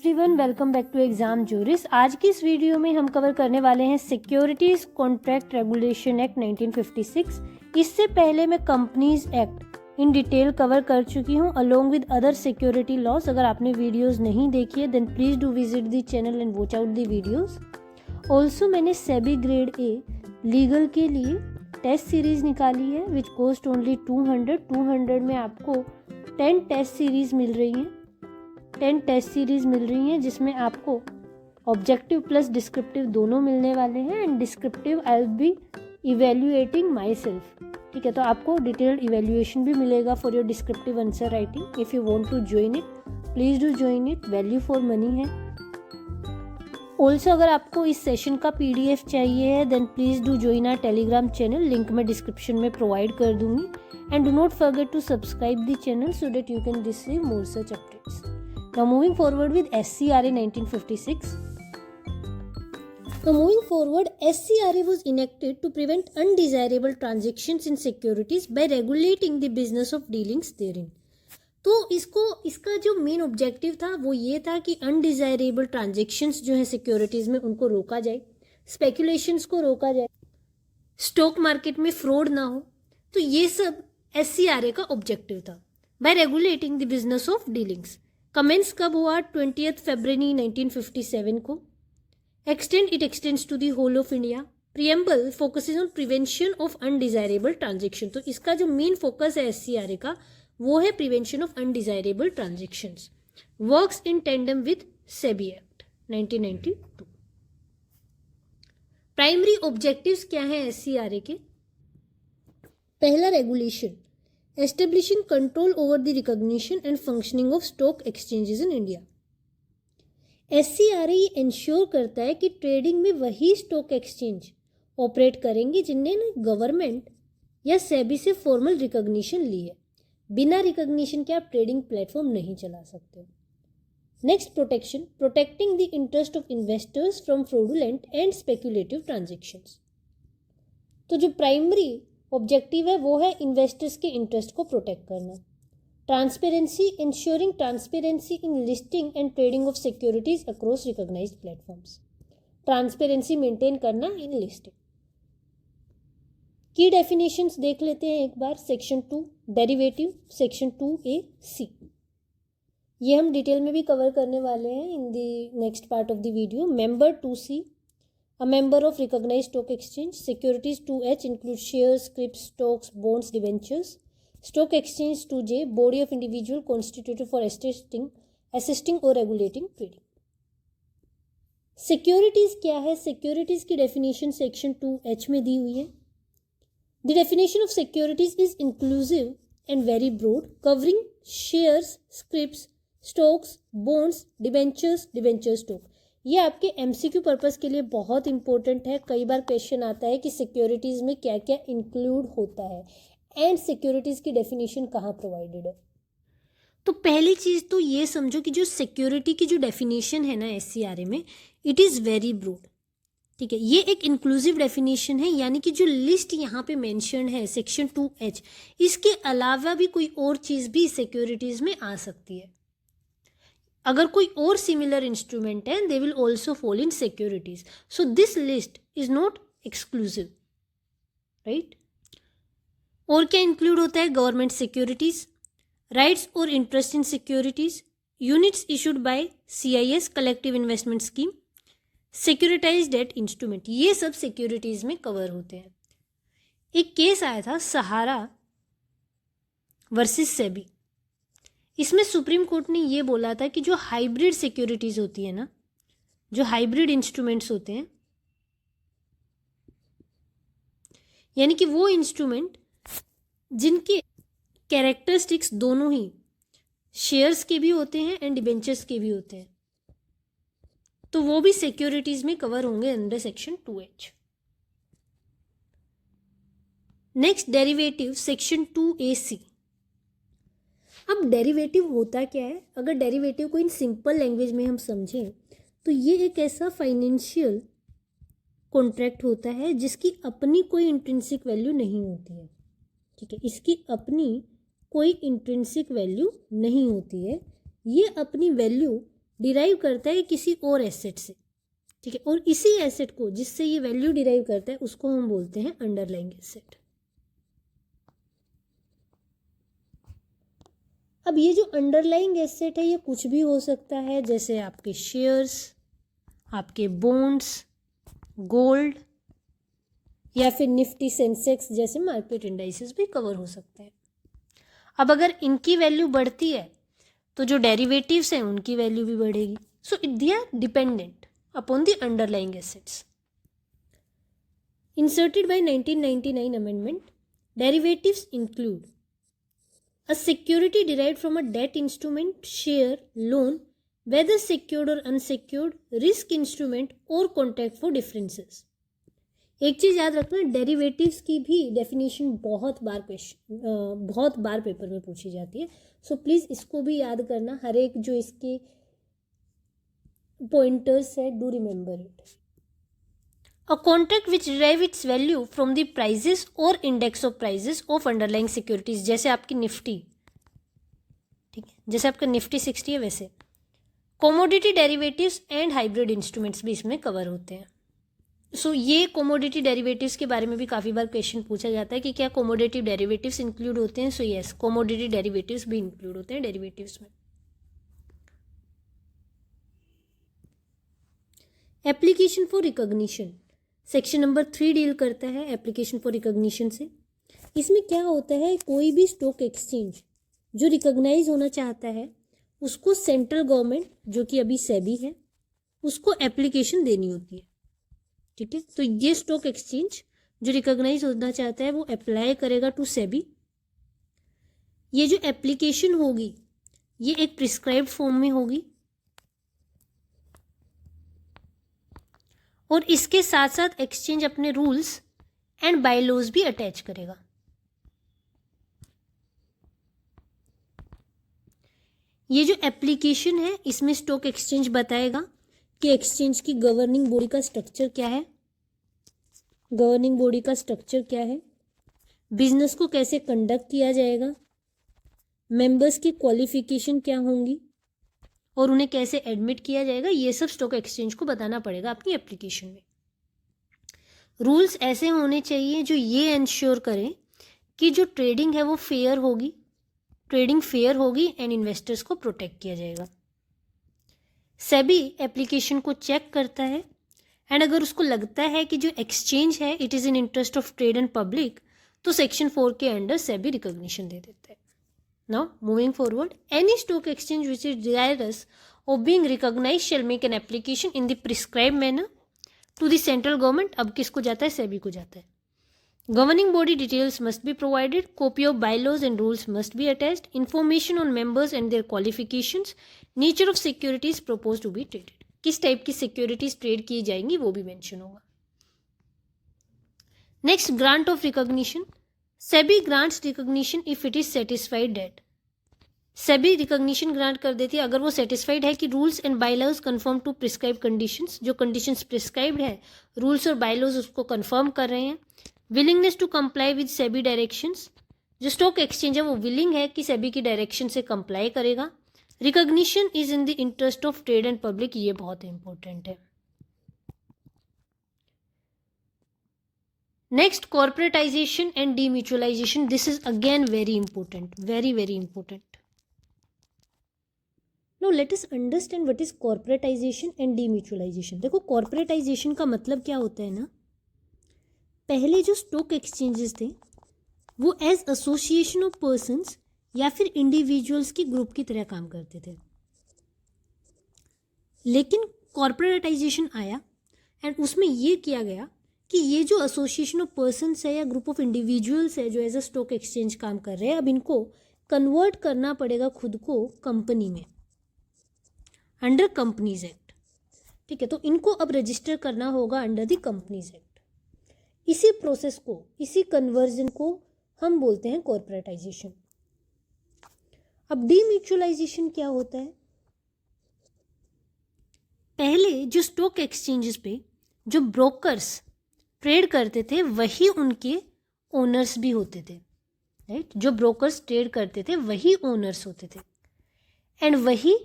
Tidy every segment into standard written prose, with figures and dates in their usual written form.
Everyone, welcome back to exam juris. आज की इस वीडियो में हम कवर करने वाले हैं सिक्योरिटीज कॉन्ट्रैक्ट रेगुलेशन एक्ट 1956। इससे पहले मैं companies act in detail cover कर चुकी हूं along with other security laws. अगर आपने वीडियोस नहीं देखी है then please do visit the channel and watch out the videos. Also मैंने सेबी ग्रेड ए लीगल के लिए टेस्ट सीरीज निकाली है विच कोस्ट ओनली 200 में आपको 10 टेस्ट सीरीज मिल रही हैं। 10 टेस्ट सीरीज मिल रही हैं जिसमें आपको ऑब्जेक्टिव प्लस डिस्क्रिप्टिव दोनों मिलने वाले हैं and descriptive I will be evaluating my self. ठीक है, तो आपको डिटेल्ड इवेल्युएशन भी मिलेगा for your descriptive answer writing. If you want to join it please do join it, value for money है। ऑल्सो अगर आपको इस सेशन का PDF चाहिए है then please do join our Telegram channel, link मैं डिस्क्रिप्शन में प्रोवाइड कर दूंगी। And do not forget to subscribe the channel so that you can receive more such updates. Now moving forward with SCRA 1956. Now moving forward, SCRA was enacted to prevent undesirable transactions in securities by regulating the business of dealings therein. तो इसका जो main objective था वो ये था कि undesirable transactions जो है सिक्योरिटीज में उनको रोका जाए, स्पेकुलेशंस को रोका जाए, स्टॉक मार्केट में फ्रॉड ना हो। तो ये सब SCRA का ऑब्जेक्टिव था by regulating the business of dealings. Commence कब हुआ? 20 फरवरी 1957 को। It extends to the whole of India. Preamble focuses on prevention of undesirable transaction. तो इसका जो मेन फोकस है SCRA का वो है prevention of undesirable transactions. Works in tandem with SEBI act 1992। Primary objectives क्या है SCRA के? पहला, regulation, establishing control over the recognition and functioning of stock exchanges in India. SCRA ये इंश्योर करता है कि ट्रेडिंग में वही स्टॉक एक्सचेंज ऑपरेट करेंगे जिनने गवर्नमेंट या सेबी से फॉर्मल रिकॉग्निशन ली है। बिना रिकॉग्निशन के आप ट्रेडिंग प्लेटफॉर्म नहीं चला सकते। Next, protection, protecting the interest of investors from fraudulent and speculative transactions. तो जो प्राइमरी ऑब्जेक्टिव है वो है इन्वेस्टर्स के इंटरेस्ट को प्रोटेक्ट करना। Transparency, ensuring transparency in listing and trading of securities across recognised platforms. Transparency maintain करना in listing. की डेफिनेशंस देख लेते हैं एक बार। Section 2 derivative, section 2A(c). ये हम डिटेल में भी कवर करने वाले हैं in the next part of the video. Member 2C, a member of recognized stock exchange. Securities 2H include shares, scrips, stocks, bonds, debentures. Stock exchange 2J, body of individual constituted for assisting or regulating trading. Securities क्या है? Securities की definition section 2H में दी हुई है। The definition of securities is inclusive and very broad, covering shares, scrips, stocks, bonds, debentures, debenture stock. ये आपके MCQ purpose के लिए बहुत इंपॉर्टेंट है। कई बार क्वेश्चन आता है कि सिक्योरिटीज में क्या क्या इंक्लूड होता है एंड सिक्योरिटीज की डेफिनेशन कहाँ प्रोवाइडेड है। तो पहली चीज तो ये समझो कि जो सिक्योरिटी की जो डेफिनेशन है ना SCRA में, इट इज़ वेरी ब्रॉड। ठीक है, ये एक इंक्लूसिव डेफिनेशन है, यानी कि जो लिस्ट यहाँ पे मेंशन है सेक्शन 2H, इसके अलावा भी कोई और चीज़ भी सिक्योरिटीज में आ सकती है। अगर कोई और सिमिलर इंस्ट्रूमेंट है they will also fall in securities. So this list is not exclusive, right. और क्या इंक्लूड होता है? गवर्नमेंट सिक्योरिटीज, राइट्स और interest in securities, units issued by CIS collective investment scheme, securitise debt instrument, ये सब securities में cover होते हैं। एक केस आया था सहारा वर्सेस सेबी। इसमें सुप्रीम कोर्ट ने ये बोला था कि जो हाइब्रिड सिक्योरिटीज होती है ना, जो हाइब्रिड इंस्ट्रूमेंट्स होते हैं, यानी कि वो इंस्ट्रूमेंट जिनके कैरेक्टरिस्टिक्स दोनों ही शेयर्स के भी होते हैं एंड डिबेंचर्स के भी होते हैं, तो वो भी सिक्योरिटीज में कवर होंगे under section 2H। Next, derivative, section 2AC। अब डेरिवेटिव होता क्या है? अगर डेरिवेटिव को इन सिंपल लैंग्वेज में हम समझें तो ये एक ऐसा फाइनेंशियल कॉन्ट्रैक्ट होता है जिसकी अपनी कोई इंट्रिंसिक वैल्यू नहीं होती है। ठीक है, इसकी अपनी कोई इंट्रिंसिक वैल्यू नहीं होती है। ये अपनी वैल्यू डिराइव करता है किसी और एसेट से, ठीक है, और इसी एसेट को जिससे ये वैल्यू डिराइव करता है उसको हम बोलते हैं अंडरलाइंग एसेट। अब ये जो अंडरलाइंग एसेट है ये कुछ भी हो सकता है, जैसे आपके शेयर्स, आपके बॉन्ड्स, गोल्ड, या फिर निफ्टी सेंसेक्स जैसे मार्केट इंडाइसेस भी कवर हो सकते हैं। अब अगर इनकी वैल्यू बढ़ती है तो जो डेरिवेटिव्स हैं उनकी वैल्यू भी बढ़ेगी। So they are dependent upon the underlying assets. Inserted by 1999 amendment, derivatives include a security derived from a debt instrument, share, loan, whether secured or unsecured, risk instrument or contract for differences। एक चीज़ याद रखना, derivatives की भी definition बहुत बार paper में पूछी जाती है। सो प्लीज़ इसको भी याद करना, हर एक जो इसके पॉइंटर्स है, do remember it. A contract which derive its value from the prices or index of prices of underlying securities, जैसे आपकी निफ्टी, ठीक है, जैसे आपका निफ्टी 60 है वैसे commodity derivatives and hybrid instruments भी इसमें कवर होते हैं। सो ये commodity derivatives के बारे में भी काफ़ी बार क्वेश्चन पूछा जाता है कि क्या commodity derivatives इंक्लूड होते हैं। सो यस, commodity derivatives भी इंक्लूड होते हैं डेरिवेटिव्स में। Application for recognition, section number 3 deal करता है एप्लीकेशन फॉर रिकॉग्निशन से। इसमें क्या होता है, कोई भी स्टॉक एक्सचेंज जो रिकॉग्नाइज होना चाहता है उसको सेंट्रल गवर्नमेंट, जो कि अभी सेबी है, उसको एप्लीकेशन देनी होती है, ठीक है। तो ये स्टॉक एक्सचेंज जो रिकॉग्नाइज होना चाहता है वो अप्लाई करेगा टू सेबी। ये जो एप्लीकेशन होगी ये एक प्रिस्क्राइब्ड फॉर्म में होगी और इसके साथ साथ एक्सचेंज अपने रूल्स एंड बायलॉज भी अटैच करेगा। ये जो एप्लीकेशन है इसमें स्टॉक एक्सचेंज बताएगा कि एक्सचेंज की गवर्निंग बॉडी का स्ट्रक्चर क्या है, बिजनेस को कैसे कंडक्ट किया जाएगा, मेंबर्स की क्वालिफिकेशन क्या होंगी और उन्हें कैसे एडमिट किया जाएगा, ये सब स्टॉक एक्सचेंज को बताना पड़ेगा अपनी एप्लीकेशन में। रूल्स ऐसे होने चाहिए जो ये इंश्योर करें कि जो ट्रेडिंग है वो फेयर होगी, एंड इन्वेस्टर्स को प्रोटेक्ट किया जाएगा। सेबी एप्लीकेशन को चेक करता है एंड अगर उसको लगता है कि जो एक्सचेंज है it is in interest of trade and public तो सेक्शन 4 के अंडर सेबी रिकॉग्निशन दे देता है। Now, moving forward, any stock exchange which is desirous of being recognized shall make an application in the prescribed manner to the central government। अब किसको जाता है, सेबी को जाता है। Governing body details must be provided, copy of bylaws and rules must be attached, information on members and their qualifications, nature of securities proposed to be traded, किस type की securities trade की जाएंगी वो भी मेंशन होगा। Next, grant of recognition. SEBI grants recognition if it is satisfied that. SEBI recognition grant कर देती है अगर वो सेटिस्फाइड है कि rules and bylaws conform to prescribe conditions, जो कंडीशंस प्रिस्क्राइब्ड है रूल्स और बायलॉज उसको कन्फर्म कर रहे हैं। Willingness to comply with SEBI directions, जो स्टॉक एक्सचेंज है वो विलिंग है कि सेबी की डायरेक्शन से कंप्लाई करेगा। Recognition is in the interest of trade and public, ये बहुत इंपॉर्टेंट है। Next, corporatization and demutualization, this is again very important, very very important. No let us understand what is corporatization and demutualization. देखो, corporatization का मतलब क्या होता है ना, पहले जो स्टॉक एक्सचेंजेस थे वो एज एसोसिएशन ऑफ पर्सन्स या फिर इंडिविजुअल्स की ग्रुप की तरह काम करते थे, लेकिन कॉर्पोरेटाइजेशन आया एंड उसमें ये किया गया कि ये जो एसोसिएशन ऑफ पर्सन्स है या ग्रुप ऑफ इंडिविजुअल्स है जो एज अ स्टॉक एक्सचेंज काम कर रहे हैं, अब इनको कन्वर्ट करना पड़ेगा खुद को कंपनी में अंडर कंपनीज एक्ट, ठीक है। तो इनको अब रजिस्टर करना होगा अंडर द कंपनीज एक्ट। इसी प्रोसेस को, इसी कन्वर्जन को हम बोलते हैं कॉर्पोरेटाइजेशन। अब डीम्यूचुअलाइजेशन क्या होता है, पहले जो स्टॉक एक्सचेंजेस पे जो ब्रोकर्स ट्रेड करते थे वही उनके ओनर्स भी होते थे, राइट। जो ब्रोकर्स ट्रेड करते थे वही ओनर्स होते थे एंड वही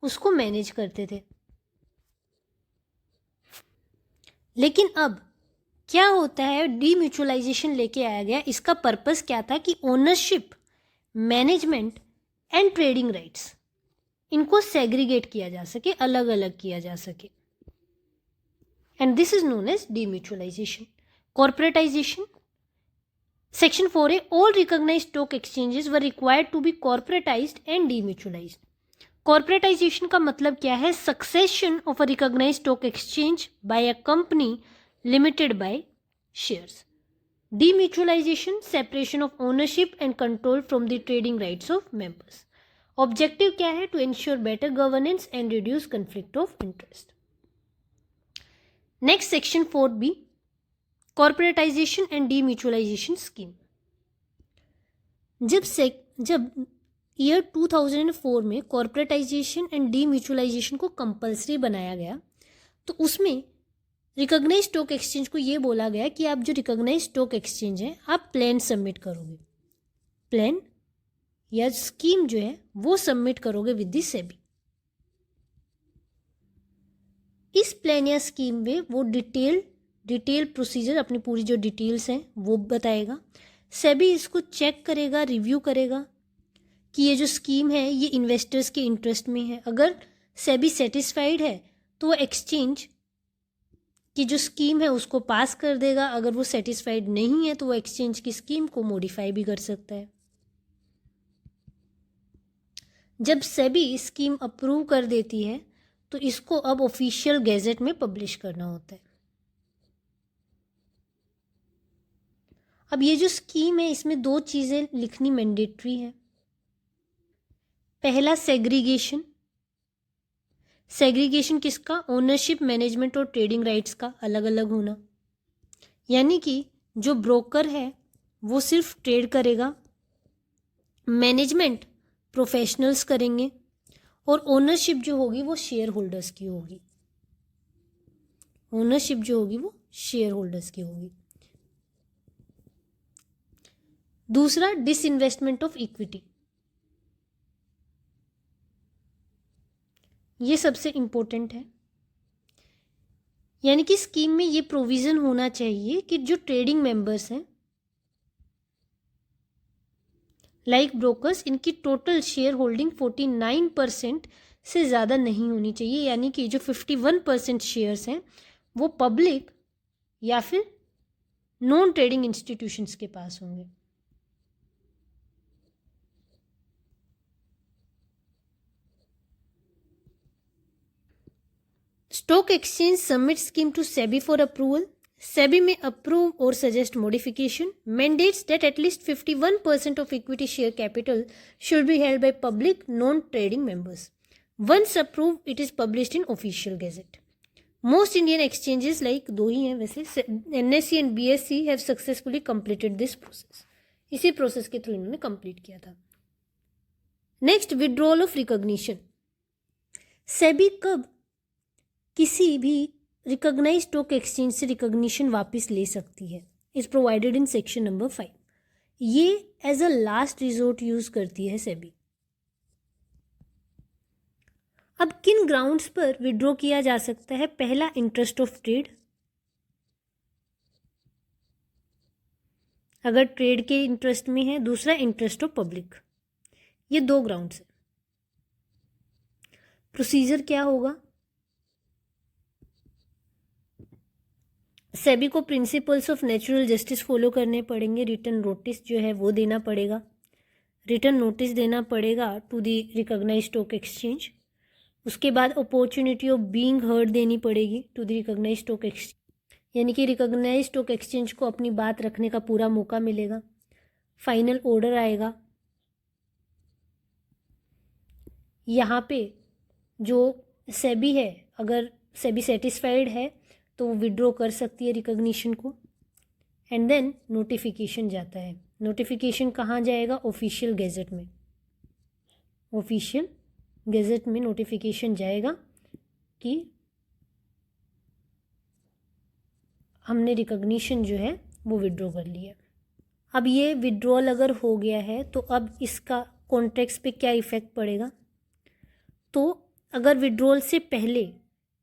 उसको मैनेज करते थे। लेकिन अब क्या होता है, डीम्यूचुअलाइजेशन लेके आया गया। इसका पर्पस क्या था कि ownership, management and trading rights, इनको सेग्रीगेट किया जा सके, अलग अलग किया जा सके। And this is known as demutualization. Corporatization, section 4A, all recognized stock exchanges were required to be corporatized and demutualized. Corporatization का मतलब क्या है? Succession of a recognised stock exchange by a company limited by shares. Demutualization, separation of ownership and control from the trading rights of members. Objective क्या है? To ensure better governance and reduce conflict of interest. Next section 4B, corporatization and demutualization scheme. जब year 2004 में corporatisation and डीम्यूचुअलाइजेशन को compulsory बनाया गया, तो उसमें recognise stock exchange को ये बोला गया कि आप जो रिकॉग्नाइज स्टॉक एक्सचेंज है, आप प्लान सबमिट करोगे, प्लान या स्कीम जो है वो सबमिट करोगे विद द सेबी. इस प्लान या स्कीम में वो डिटेल प्रोसीजर, अपनी पूरी जो डिटेल्स हैं वो बताएगा. सेबी इसको चेक करेगा, रिव्यू करेगा कि ये जो स्कीम है ये इन्वेस्टर्स के इंटरेस्ट में है. अगर सेबी सेटिस्फाइड है तो वो एक्सचेंज की जो स्कीम है उसको पास कर देगा. अगर वो सेटिस्फाइड नहीं है तो वो एक्सचेंज की स्कीम को मॉडिफाई भी कर सकता है. जब सेबी स्कीम अप्रूव कर देती है तो इसको अब ऑफिशियल गैजेट में पब्लिश करना होता है. अब ये जो स्कीम है इसमें 2 चीज़ें लिखनी मैंडेटरी है. पहला, सेग्रीगेशन. सेग्रीगेशन किसका? ओनरशिप, मैनेजमेंट और ट्रेडिंग राइट्स का अलग अलग होना. यानी कि जो ब्रोकर है वो सिर्फ ट्रेड करेगा, मैनेजमेंट प्रोफेशनल्स करेंगे, और ओनरशिप जो होगी वो शेयर होल्डर्स की होगी. ओनरशिप जो होगी वो शेयर होल्डर्स की होगी. दूसरा, डिसइन्वेस्टमेंट ऑफ इक्विटी. ये सबसे इम्पोर्टेंट है. यानी कि स्कीम में ये प्रोविज़न होना चाहिए कि जो ट्रेडिंग मेंबर्स हैं लाइक ब्रोकर्स, इनकी टोटल शेयर होल्डिंग 49% से ज़्यादा नहीं होनी चाहिए. यानी कि जो 51% शेयर्स हैं वो पब्लिक या फिर नॉन ट्रेडिंग इंस्टीट्यूशंस के पास होंगे. Stock exchange submit scheme to SEBI for approval. SEBI may approve और suggest modification. Mandates that at least 51% of equity share capital should be held by public non trading members. Once approve it is published in official gazette. Most Indian exchanges, like 2 ही हैं वैसे, NSE and BSE have successfully completed this process. इसी process के through इन्होंने complete किया था. Next, withdrawal of recognition. SEBI कब किसी भी रिकॉग्नाइज स्टॉक एक्सचेंज से रिकॉग्निशन वापस ले सकती है? Is provided in section number 5. ये as a last resort use करती है सेबी. अब किन ग्राउंड्स पर विड्रॉ किया जा सकता है? पहला, इंटरेस्ट ऑफ ट्रेड. अगर ट्रेड के इंटरेस्ट में है. दूसरा, इंटरेस्ट ऑफ पब्लिक. ये 2 ग्राउंड्स है. प्रोसीजर क्या होगा? सेबी को principles of natural justice follow करने पड़ेंगे. रिटर्न नोटिस जो है वो देना पड़ेगा. रिटर्न नोटिस देना पड़ेगा to the recognise stock exchange. उसके बाद अपॉर्चुनिटी ऑफ बीइंग हर्ड देनी पड़ेगी to the recognise stock exchange. यानी कि रिकॉग्नाइज स्टॉक एक्सचेंज को अपनी बात रखने का पूरा मौका मिलेगा. फाइनल ऑर्डर आएगा. यहाँ पे जो सेबी है, अगर सेबी सेटिस्फाइड है तो वो विड्रॉ कर सकती है रिकॉग्निशन को. एंड देन नोटिफिकेशन जाता है. नोटिफिकेशन कहाँ जाएगा? ऑफिशियल गैजेट में. ऑफिशियल गैजेट में नोटिफिकेशन जाएगा कि हमने रिकॉग्निशन जो है वो विड्रॉ कर लिया. अब ये विड्रॉल अगर हो गया है तो अब इसका कॉन्ट्रैक्ट्स पे क्या इफ़ेक्ट पड़ेगा? तो अगर विड्रॉल से पहले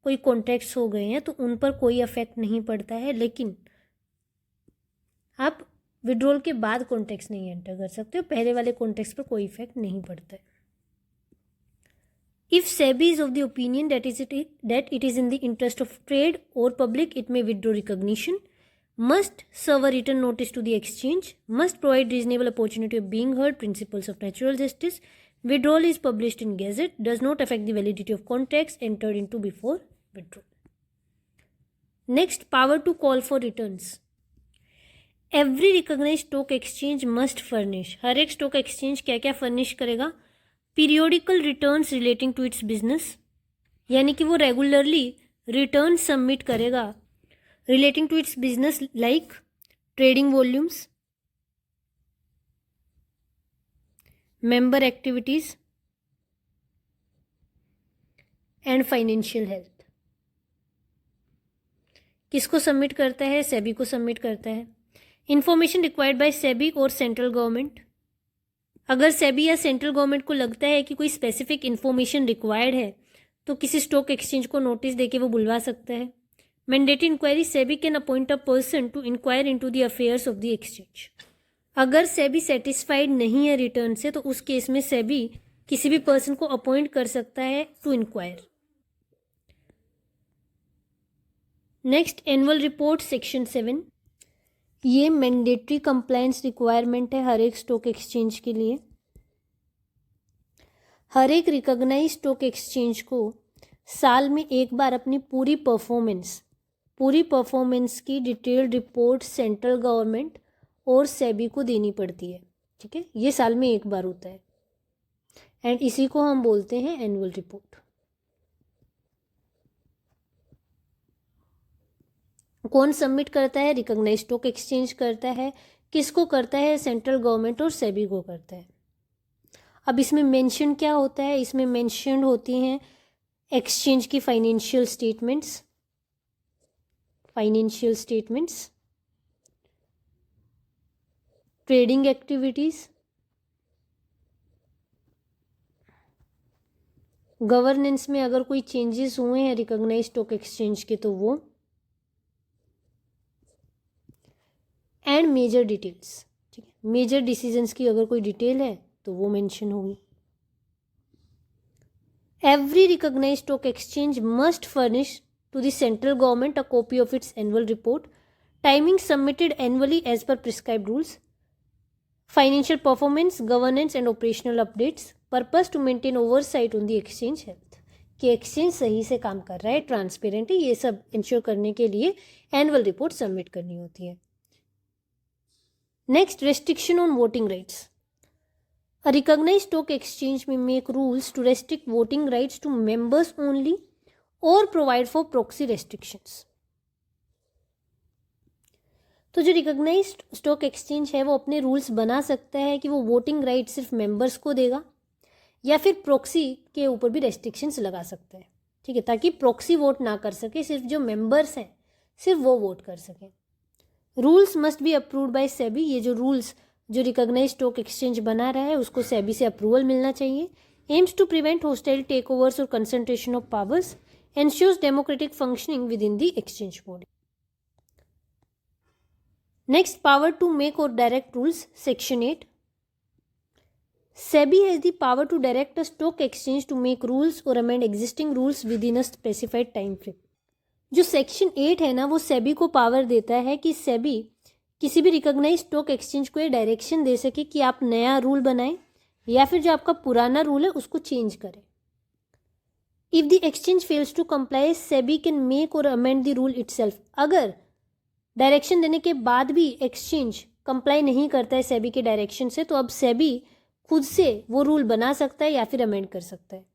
कोई कॉन्ट्रैक्ट्स हो गए हैं तो उन पर कोई इफेक्ट नहीं पड़ता है, लेकिन आप विड्रॉल के बाद कॉन्ट्रैक्ट्स नहीं एंटर कर सकते हो, पहले वाले कॉन्ट्रैक्ट्स पर कोई इफेक्ट नहीं पड़ता है। If SEBI is of the opinion that it is in the interest of trade or public, it may withdraw recognition, must serve a written notice to the exchange, must provide reasonable opportunity of being heard, principles of natural justice, withdrawal is published in Gazette, does not affect the validity of contracts entered into before withdrawal. Next, power to call for returns. Every recognized stock exchange must furnish. हर एक stock exchange क्या क्या furnish करेगा? Periodical returns relating to its business, यानी कि वो regularly return submit करेगा relating to its business, like trading volumes, member activities and financial health. किसको submit करता है? सेबी को सबमिट करता है। इंफॉर्मेशन रिक्वायर्ड बाय सेबी और सेंट्रल गवर्नमेंट, अगर सेबी या सेंट्रल गवर्नमेंट को लगता है कि कोई स्पेसिफिक इन्फॉर्मेशन रिक्वायर्ड है तो किसी स्टॉक एक्सचेंज को नोटिस देके वो बुलवा सकता है। Mandatory inquiry, SEBI can appoint a person to inquire into the affairs of the exchange. अगर सेबी सेटिस्फाइड नहीं है रिटर्न से तो उस केस में सेबी किसी भी पर्सन को अपॉइंट कर सकता है to inquire. Next, annual report section 7, ये मैंडेटरी कंप्लायंस रिक्वायरमेंट है हर एक स्टॉक एक्सचेंज के लिए। हर एक रिकॉग्नाइज स्टॉक एक्सचेंज को साल में एक बार अपनी पूरी परफॉर्मेंस की डिटेल्ड रिपोर्ट सेंट्रल गवर्नमेंट और सेबी को देनी पड़ती है। ठीक है, ये साल में एक बार होता है एंड इसी को हम बोलते हैं एनुअल रिपोर्ट। कौन सबमिट करता है? रिकॉग्नाइज स्टॉक एक्सचेंज करता है। किसको करता है? सेंट्रल गवर्नमेंट और सेबी को करता है। अब इसमें मेंशन क्या होता है? इसमें मेंशन होती हैं एक्सचेंज की financial statements, trading activities, governance में अगर कोई चेंजेस हुए हैं रिकॉग्नाइज स्टॉक एक्सचेंज के तो वो, एंड मेजर डिटेल्स। ठीक है, मेजर डिसीजंस की अगर कोई डिटेल है तो वो मेंशन होगी। Every recognise stock exchange must furnish to the central government a copy of its annual report, timing submitted annually as per prescribed rules, financial performance, governance and operational updates, purpose to maintain oversight on the exchange health, कि exchange सही से काम कर रहा है, transparent है, ये सब इंश्योर करने के लिए एनुअल रिपोर्ट सबमिट करनी होती है। Next, restriction on voting rights. A recognized stock exchange may make rules to restrict voting rights to members only or provide for proxy restrictions. तो जो रिकॉग्नाइज्ड स्टॉक एक्सचेंज है वो अपने रूल्स बना सकता है कि वो वोटिंग राइट सिर्फ मेंबर्स को देगा या फिर प्रॉक्सी के ऊपर भी रेस्ट्रिक्शंस लगा सकता है। ठीक है, ताकि प्रॉक्सी वोट ना कर सके, सिर्फ जो मेंबर्स हैं सिर्फ वो वोट कर सकें। Rules must be approved by SEBI, ये जो रूल्स जो रिकॉग्नाइज स्टॉक एक्सचेंज बना रहा है उसको सेबी से अप्रूवल मिलना चाहिए। Aims to prevent hostile takeovers और concentration of powers, ensures democratic functioning within the exchange body. Next, power to make और direct rules section 8। SEBI has the power to direct a stock exchange to make rules और amend existing rules within a specified time frame. जो section 8 है ना वो सेबी को power देता है कि सेबी किसी भी रिकॉग्नाइज स्टॉक एक्सचेंज को ये डायरेक्शन दे सके कि आप नया रूल बनाएं या फिर जो आपका पुराना रूल है उसको चेंज करें। If the exchange fails to comply, SEBI can make और अमेंड द रूल इटसेल्फ। अगर डायरेक्शन देने के बाद भी एक्सचेंज कंप्लाई नहीं करता है सेबी के डायरेक्शन से तो अब सेबी खुद से वो रूल बना सकता है या फिर अमेंड कर सकता है।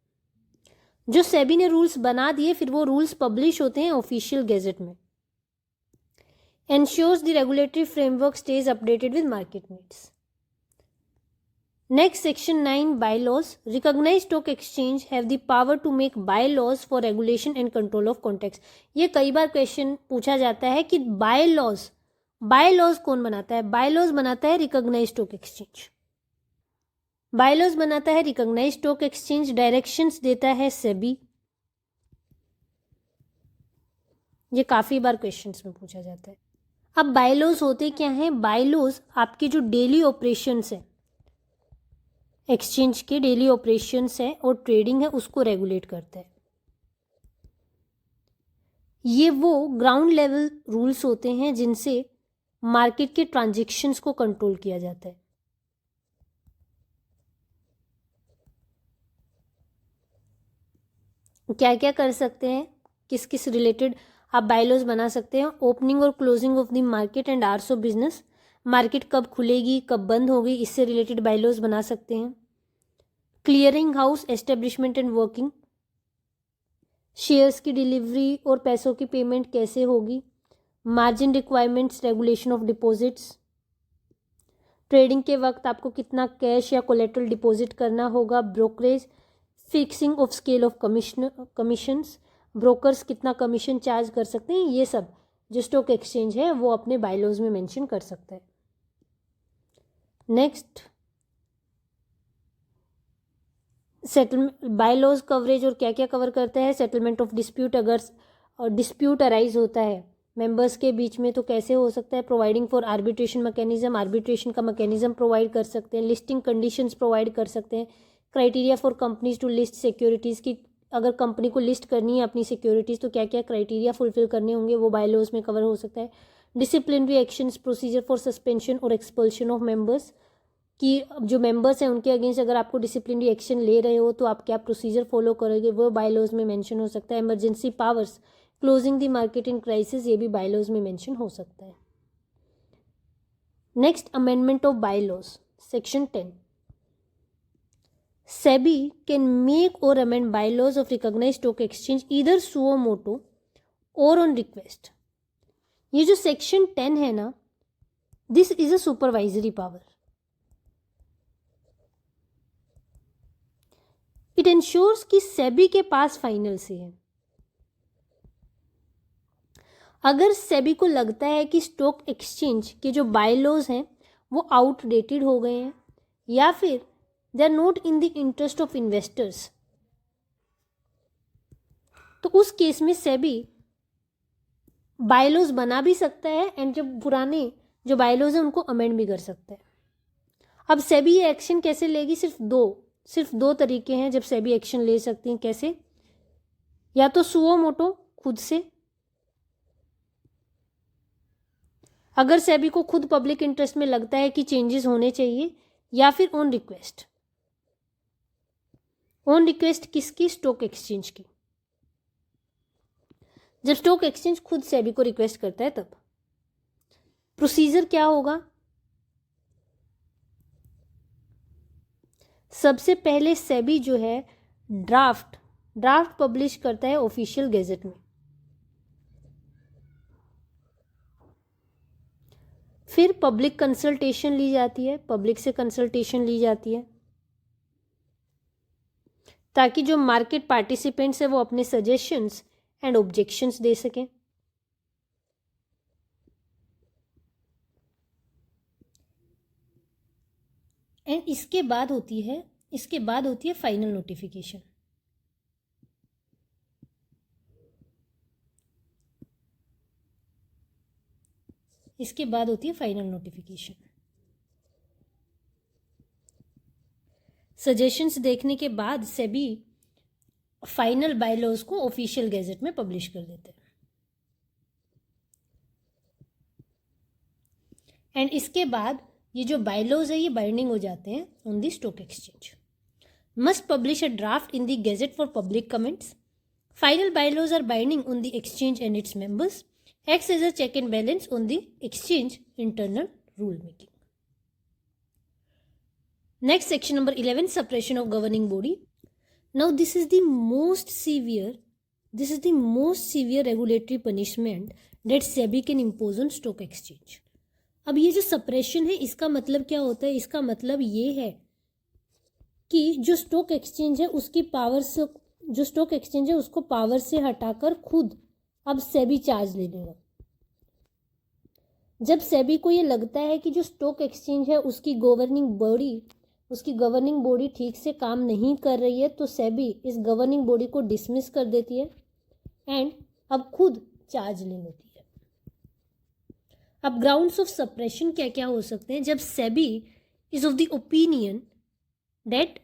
जो सेबी ने रूल्स बना दिए फिर वो रूल्स पब्लिश होते हैं ऑफिशियल गैजेट में। Ensures the regulatory framework stays updated with market needs. Next, section 9, bylaws. Recognised stock exchange have the power to make bylaws for regulation and control of contracts. ये कई बार question पूछा जाता है कि bylaws कौन बनाता है? बायलॉज बनाता है रिकॉग्नाइज्ड स्टॉक एक्सचेंज। बायलॉज बनाता है रिकॉग्नाइज्ड स्टॉक एक्सचेंज, डायरेक्शंस देता है सेबी। ये काफ़ी बार क्वेश्चंस में पूछा जाता है। अब बायलॉज होते क्या हैं? बायलॉज आपके जो डेली ऑपरेशंस है, एक्सचेंज के डेली ऑपरेशंस है और ट्रेडिंग है, उसको रेगुलेट करता है। ये वो ग्राउंड लेवल रूल्स होते हैं जिनसे मार्केट के ट्रांजैक्शंस को कंट्रोल किया जाता है। क्या क्या कर सकते हैं, किस किस रिलेटेड आप बायलॉज बना सकते हैं? ओपनिंग और closing of the market and hours of business, market कब खुलेगी कब बंद होगी, इससे रिलेटेड बायलॉज बना सकते हैं। Clearing house establishment and working, shares की डिलीवरी और पैसों की पेमेंट कैसे होगी, margin requirements, regulation of deposits, trading के वक्त आपको कितना कैश या कोलेटरल डिपॉजिट करना होगा, brokerage, fixing of scale of commissions, brokers कितना कमीशन चार्ज कर सकते हैं, ये सब जो स्टॉक एक्सचेंज है वो अपने बायलॉज में मेंशन कर सकता है। नेक्स्ट, सेटलमेंट बायलॉज कवरेज और क्या क्या कवर करता है? सेटलमेंट ऑफ डिस्प्यूट, अगर डिस्प्यूट अराइज होता है मेंबर्स के बीच में तो कैसे हो सकता है? Providing for arbitration mechanism, arbitration का मैकेनिज्म प्रोवाइड कर सकते हैं। लिस्टिंग कंडीशंस प्रोवाइड कर सकते हैं। Criteria for companies to list securities की, अगर कंपनी को लिस्ट करनी है अपनी सिक्योरिटीज़ तो क्या क्या क्राइटेरिया फुलफिल करने होंगे, वो बायलॉज में कवर हो सकता है। Disciplinary actions, procedure for suspension और एक्सपल्शन ऑफ मेंबर्स, कि जो मेंबर्स हैं उनके अगेंस्ट अगर आपको डिसिप्लिनरी एक्शन ले रहे हो तो आप क्या प्रोसीजर फॉलो करोगे, वो बायलॉज में मेंशन हो सकता है। Emergency powers, closing the market in crisis, ये भी बायलॉज में मेंशन हो सकता है। Next, amendment of bylaws, section 10। SEBI can make और amend bylaws of recognised stock exchange either suo motu और ऑन रिक्वेस्ट। ये जो सेक्शन 10 है ना, this is a supervisory power. It ensures कि सेबी के पास फाइनल से है। अगर सेबी को लगता है कि स्टॉक एक्सचेंज के जो बायलॉज हैं वो आउटडेटेड हो गए हैं या फिर they are not in the interest of investors, तो उस केस में सेबी बायलॉज बना भी सकता है एंड जो पुराने जो बायलॉज हैं उनको अमेंड भी कर सकता है। अब सेबी ये एक्शन कैसे लेगी? सिर्फ दो तरीके हैं जब सेबी एक्शन ले सकती है। कैसे? या तो सुओ मोटो, खुद से, अगर सेबी को खुद पब्लिक इंटरेस्ट में लगता है कि चेंजेस होने चाहिए, या फिर ऑन रिक्वेस्ट। ऑन रिक्वेस्ट किसकी? स्टॉक एक्सचेंज की। जब स्टॉक एक्सचेंज खुद सेबी को रिक्वेस्ट करता है तब प्रोसीजर क्या होगा? सबसे पहले सेबी जो है ड्राफ्ट पब्लिश करता है ऑफिशियल गैजेट में। फिर पब्लिक कंसल्टेशन ली जाती है, पब्लिक से कंसल्टेशन ली जाती है ताकि जो मार्केट पार्टिसिपेंट्स है वो अपने सजेशंस एंड ऑब्जेक्शंस दे सकें। एंड इसके बाद होती है फाइनल नोटिफिकेशन। इसके बाद होती है फाइनल नोटिफिकेशन। सजेशंस देखने के बाद सेबी फाइनल बायलॉज को ऑफिशियल गैजेट में पब्लिश कर देते हैं। एंड इसके बाद ये जो बायलॉज है ये बाइंडिंग हो जाते हैं on the stock exchange. Must publish a draft in the gazette for public comments. Final bylaws are binding on the exchange and its members. Acts as a check and balance on the exchange internal rule making. Next, section number 11, suppression of governing body. Now this is the most severe regulatory punishment that SEBI can impose on stock exchange. अब ये जो suppression है इसका मतलब क्या होता है? इसका मतलब ये है कि जो स्टॉक एक्सचेंज है उसकी पावर से, जो स्टॉक एक्सचेंज है उसको पावर से हटाकर खुद अब सेबी चार्ज ले लेगा। जब सेबी को ये लगता है कि जो स्टॉक एक्सचेंज है उसकी गवर्निंग बॉडी उसकी गवर्निंग बॉडी ठीक से काम नहीं कर रही है तो सेबी इस गवर्निंग बॉडी को डिसमिस कर देती है एंड अब खुद चार्ज ले लेती है। अब ग्राउंड्स ऑफ सप्रेशन क्या क्या हो सकते हैं? जब SEBI is of the opinion that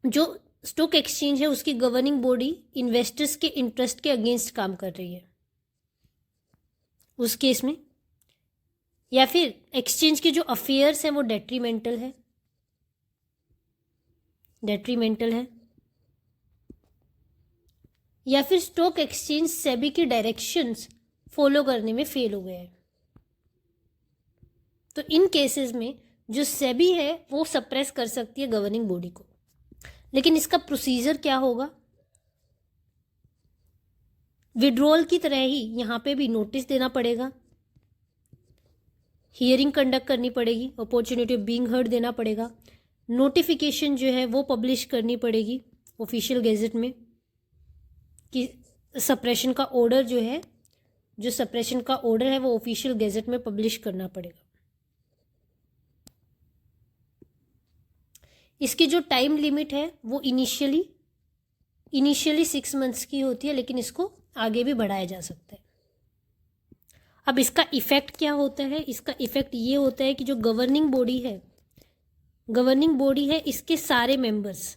जो स्टॉक एक्सचेंज है उसकी गवर्निंग बॉडी इन्वेस्टर्स के इंटरेस्ट के अगेंस्ट काम कर रही है उस केस में, या फिर एक्सचेंज के जो अफेयर्स हैं वो डेट्रीमेंटल है या फिर स्टॉक एक्सचेंज सेबी की डायरेक्शंस फॉलो करने में फेल हो गया है। तो इन केसेस में जो सेबी है वो सप्रेस कर सकती है गवर्निंग बॉडी को, लेकिन इसका प्रोसीजर क्या होगा? विड्रॉल की तरह ही यहाँ पे भी नोटिस देना पड़ेगा, हियरिंग कंडक्ट करनी पड़ेगी, अपॉर्चुनिटी ऑफ बीइंग हर्ड देना पड़ेगा, नोटिफिकेशन जो है वो पब्लिश करनी पड़ेगी ऑफिशियल गैजेट में कि सप्रेशन का ऑर्डर है वो ऑफिशियल गैजेट में पब्लिश करना पड़ेगा। इसकी जो टाइम लिमिट है वो इनिशियली 6 मंथ्स की होती है, लेकिन इसको आगे भी बढ़ाया जा सकता है। अब इसका इफेक्ट क्या होता है? इसका इफेक्ट ये होता है कि जो गवर्निंग बॉडी है इसके सारे मेंबर्स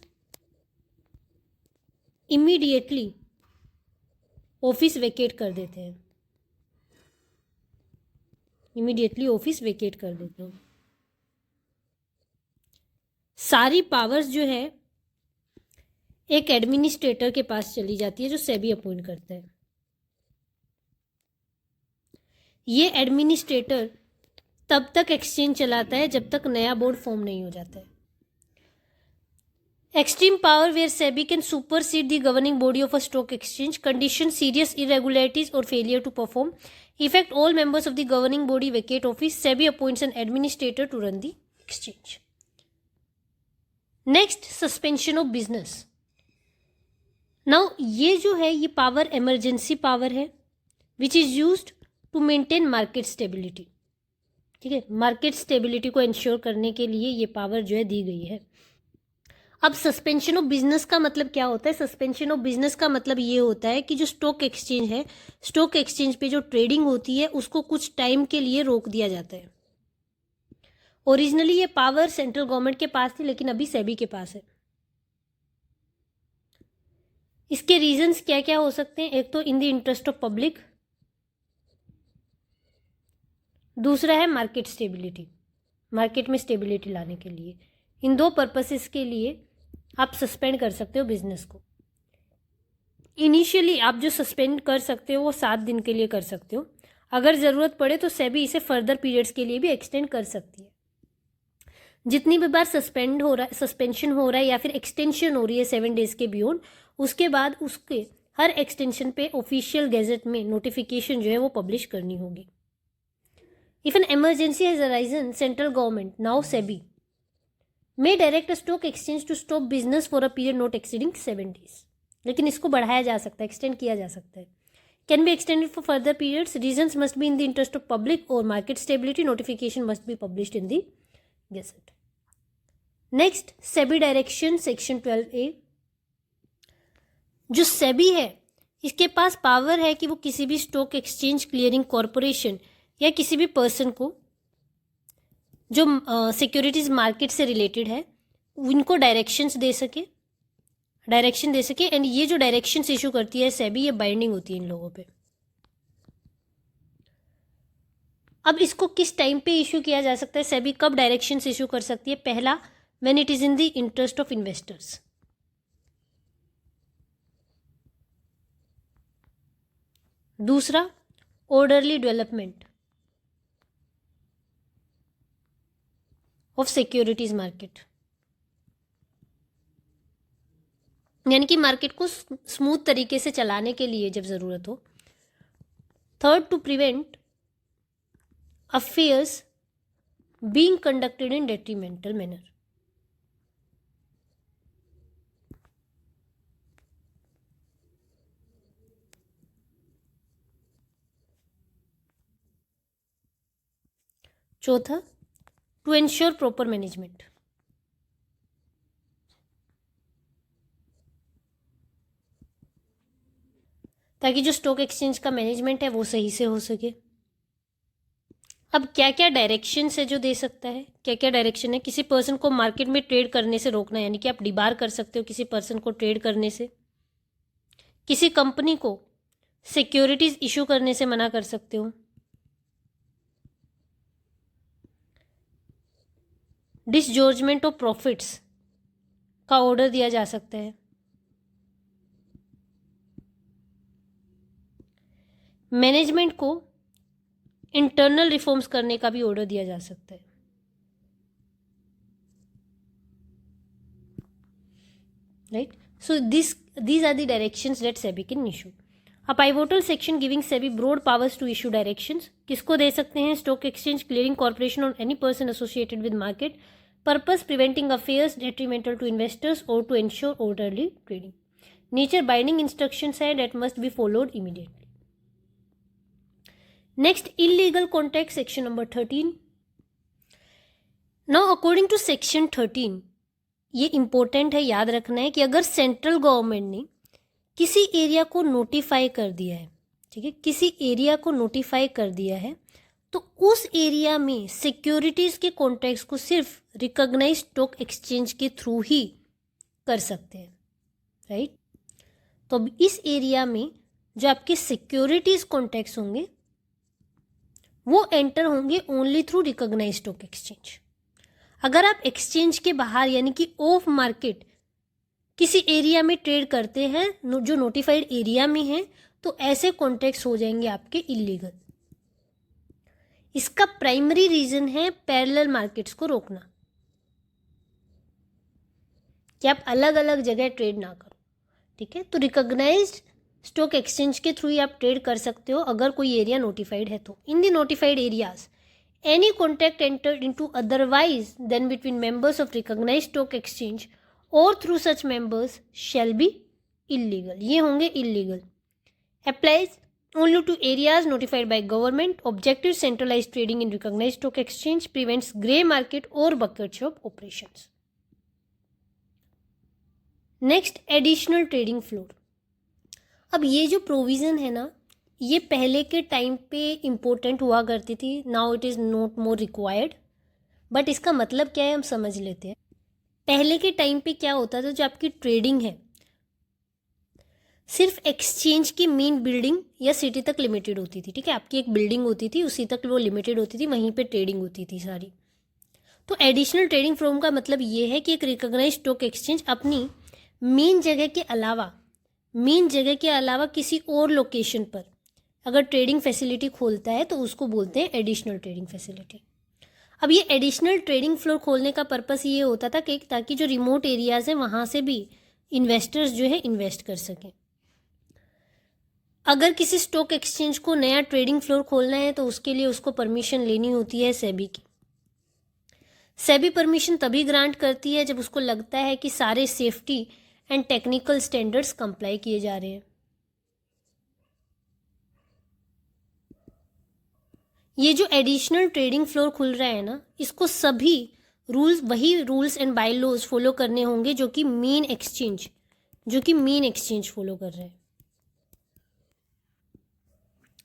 इमीडिएटली ऑफिस वेकेट कर देते हैं, सारी पावर्स जो है एक एडमिनिस्ट्रेटर के पास चली जाती है जो सेबी अपॉइंट करता है। ये एडमिनिस्ट्रेटर तब तक एक्सचेंज चलाता है जब तक नया बोर्ड फॉर्म नहीं हो जाता है। Extreme power where SEBI can supersede the governing body of a stock exchange, condition serious irregularities और failure to perform, effect all members of the governing body vacate office, SEBI appoints an administrator to run the exchange. Next, suspension of business. Now ये जो है ये power emergency power है which is used to maintain market stability. ठीक है, market stability को ensure करने के लिए ये पावर जो है दी गई है। अब सस्पेंशन ऑफ बिजनेस का मतलब क्या होता है? सस्पेंशन ऑफ बिजनेस का मतलब ये होता है कि जो स्टॉक एक्सचेंज है, स्टॉक एक्सचेंज पे जो ट्रेडिंग होती है उसको कुछ टाइम के लिए रोक दिया जाता है। ओरिजिनली ये पावर सेंट्रल गवर्नमेंट के पास थी, लेकिन अभी सेबी के पास है। इसके रीजंस क्या क्या हो सकते हैं? एक तो in the interest of public, दूसरा है मार्केट स्टेबिलिटी, मार्केट में स्टेबिलिटी लाने के लिए। इन दो पर्पसेस के लिए आप सस्पेंड कर सकते हो बिजनेस को। इनिशियली आप जो सस्पेंड कर सकते हो वो 7 दिन के लिए कर सकते हो, अगर ज़रूरत पड़े तो सेबी इसे फर्दर पीरियड्स के लिए भी एक्सटेंड कर सकती है। जितनी भी बार सस्पेंशन हो रहा है या फिर एक्सटेंशन हो रही है 7 डेज के बियॉन्ड, उसके बाद उसके हर एक्सटेंशन पे ऑफिशियल गैजेट में नोटिफिकेशन जो है वो पब्लिश करनी होगी। If an emergency has arisen, central government, now SEBI, may direct a stock exchange to stop business for a period not exceeding 7 days। लेकिन इसको बढ़ाया जा सकता है, एक्सटेंड किया जा सकता है। Can be extended for further periods. Reasons must be in the interest of public or market stability. Notification must be published in the Gazette. Next, SEBI Direction Section 12A। जो SEBI है इसके पास power है कि वो किसी भी stock exchange clearing corporation या किसी भी पर्सन को जो सिक्योरिटीज मार्केट से रिलेटेड है उनको डायरेक्शन दे सके एंड ये जो डायरेक्शंस इशू करती है सेबी, ये बाइंडिंग होती है इन लोगों पे। अब इसको किस टाइम पे इशू किया जा सकता है? सेबी कब डायरेक्शंस इशू कर सकती है? पहला, when it is in the interest of investors. दूसरा, orderly development of securities market, यानी कि मार्केट को स्मूथ तरीके से चलाने के लिए जब जरूरत हो। Third, to prevent affairs being conducted in detrimental manner. चौथा, टू एंश्योर प्रॉपर मैनेजमेंट। ताकि जो स्टॉक एक्सचेंज का मैनेजमेंट है वो सही से हो सके। अब क्या क्या डायरेक्शन है जो दे सकता है, क्या क्या डायरेक्शन है? किसी पर्सन को मार्केट में ट्रेड करने से रोकना, यानी कि आप डिबार कर सकते हो किसी पर्सन को ट्रेड करने से। किसी कंपनी को सिक्योरिटीज इशू करने से मना कर सकते हो। डिसजॉर्जमेंट ऑफ प्रॉफिट्स का ऑर्डर दिया जा सकता है। मैनेजमेंट को इंटरनल रिफॉर्म्स करने का भी ऑर्डर दिया जा सकता है। Right, so these are the directions that SEBI can issue. A pivotal section giving SEBI broad powers to issue directions. किसको दे सकते हैं? स्टॉक एक्सचेंज, क्लियरिंग कॉर्पोरेशन और any person associated with market purpose preventing affairs detrimental to investors और to ensure orderly trading. नीचे binding instructions है that must be followed immediately. Next, illegal contact, section number 13. Now, according to section 13, ये important है, याद रखना है कि अगर सेंट्रल गवर्नमेंट ने किसी एरिया को नोटिफाई कर दिया है, ठीक है, किसी एरिया को नोटिफाई कर दिया है, तो उस एरिया में सिक्योरिटीज के कॉन्ट्रैक्ट्स को सिर्फ रिकॉग्नाइज स्टॉक एक्सचेंज के थ्रू ही कर सकते हैं। राइट, तो अब इस एरिया में जो आपके सिक्योरिटीज कॉन्ट्रैक्ट्स होंगे वो एंटर होंगे only through recognise stock exchange. अगर आप एक्सचेंज के बाहर यानी कि ऑफ मार्केट किसी एरिया में ट्रेड करते हैं जो नोटिफाइड एरिया में है, तो ऐसे कॉन्ट्रैक्ट्स हो जाएंगे आपके इलीगल। इसका प्राइमरी रीजन है पैरेलल मार्केट्स को रोकना, कि आप अलग अलग जगह ट्रेड ना करो। ठीक है, तो रिकॉग्नाइज्ड स्टॉक एक्सचेंज के थ्रू ही आप ट्रेड कर सकते हो अगर कोई एरिया नोटिफाइड है तो। In the notified areas any contract entered into otherwise than between members of recognised stock exchange और through such members shall be illegal. ये होंगे illegal. Applies only to areas notified by government. Objective centralized trading in recognized stock exchange prevents grey market or bucket shop operations. Next, additional trading floor. अब ये जो provision है ना, ये पहले के टाइम पे इम्पोर्टेंट हुआ करती थी, now it is not more required. But इसका मतलब क्या है हम समझ लेते हैं। पहले के टाइम पे क्या होता था, जो आपकी ट्रेडिंग है सिर्फ एक्सचेंज की मेन बिल्डिंग या सिटी तक लिमिटेड होती थी। ठीक है, आपकी एक बिल्डिंग होती थी, उसी तक वो लिमिटेड होती थी, वहीं पे ट्रेडिंग होती थी सारी। तो एडिशनल ट्रेडिंग फ्लोर का मतलब ये है कि एक रिकॉग्नाइज्ड स्टॉक एक्सचेंज अपनी मेन जगह के अलावा किसी और लोकेशन पर अगर ट्रेडिंग फैसिलिटी खोलता है तो उसको बोलते हैं एडिशनल ट्रेडिंग फैसिलिटी। अब ये एडिशनल ट्रेडिंग फ्लोर खोलने का पर्पस ये होता था कि ताकि जो रिमोट एरियाज हैं वहाँ से भी इन्वेस्टर्स जो है इन्वेस्ट कर सकें। अगर किसी स्टॉक एक्सचेंज को नया ट्रेडिंग फ्लोर खोलना है तो उसके लिए उसको परमिशन लेनी होती है सेबी की। सेबी परमिशन तभी ग्रांट करती है जब उसको लगता है कि सारे safety and technical standards comply किए जा रहे हैं। ये जो एडिशनल ट्रेडिंग फ्लोर खुल रहा है ना, इसको सभी वही rules and bylaws follow करने होंगे जो कि मेन एक्सचेंज फॉलो कर रहे हैं।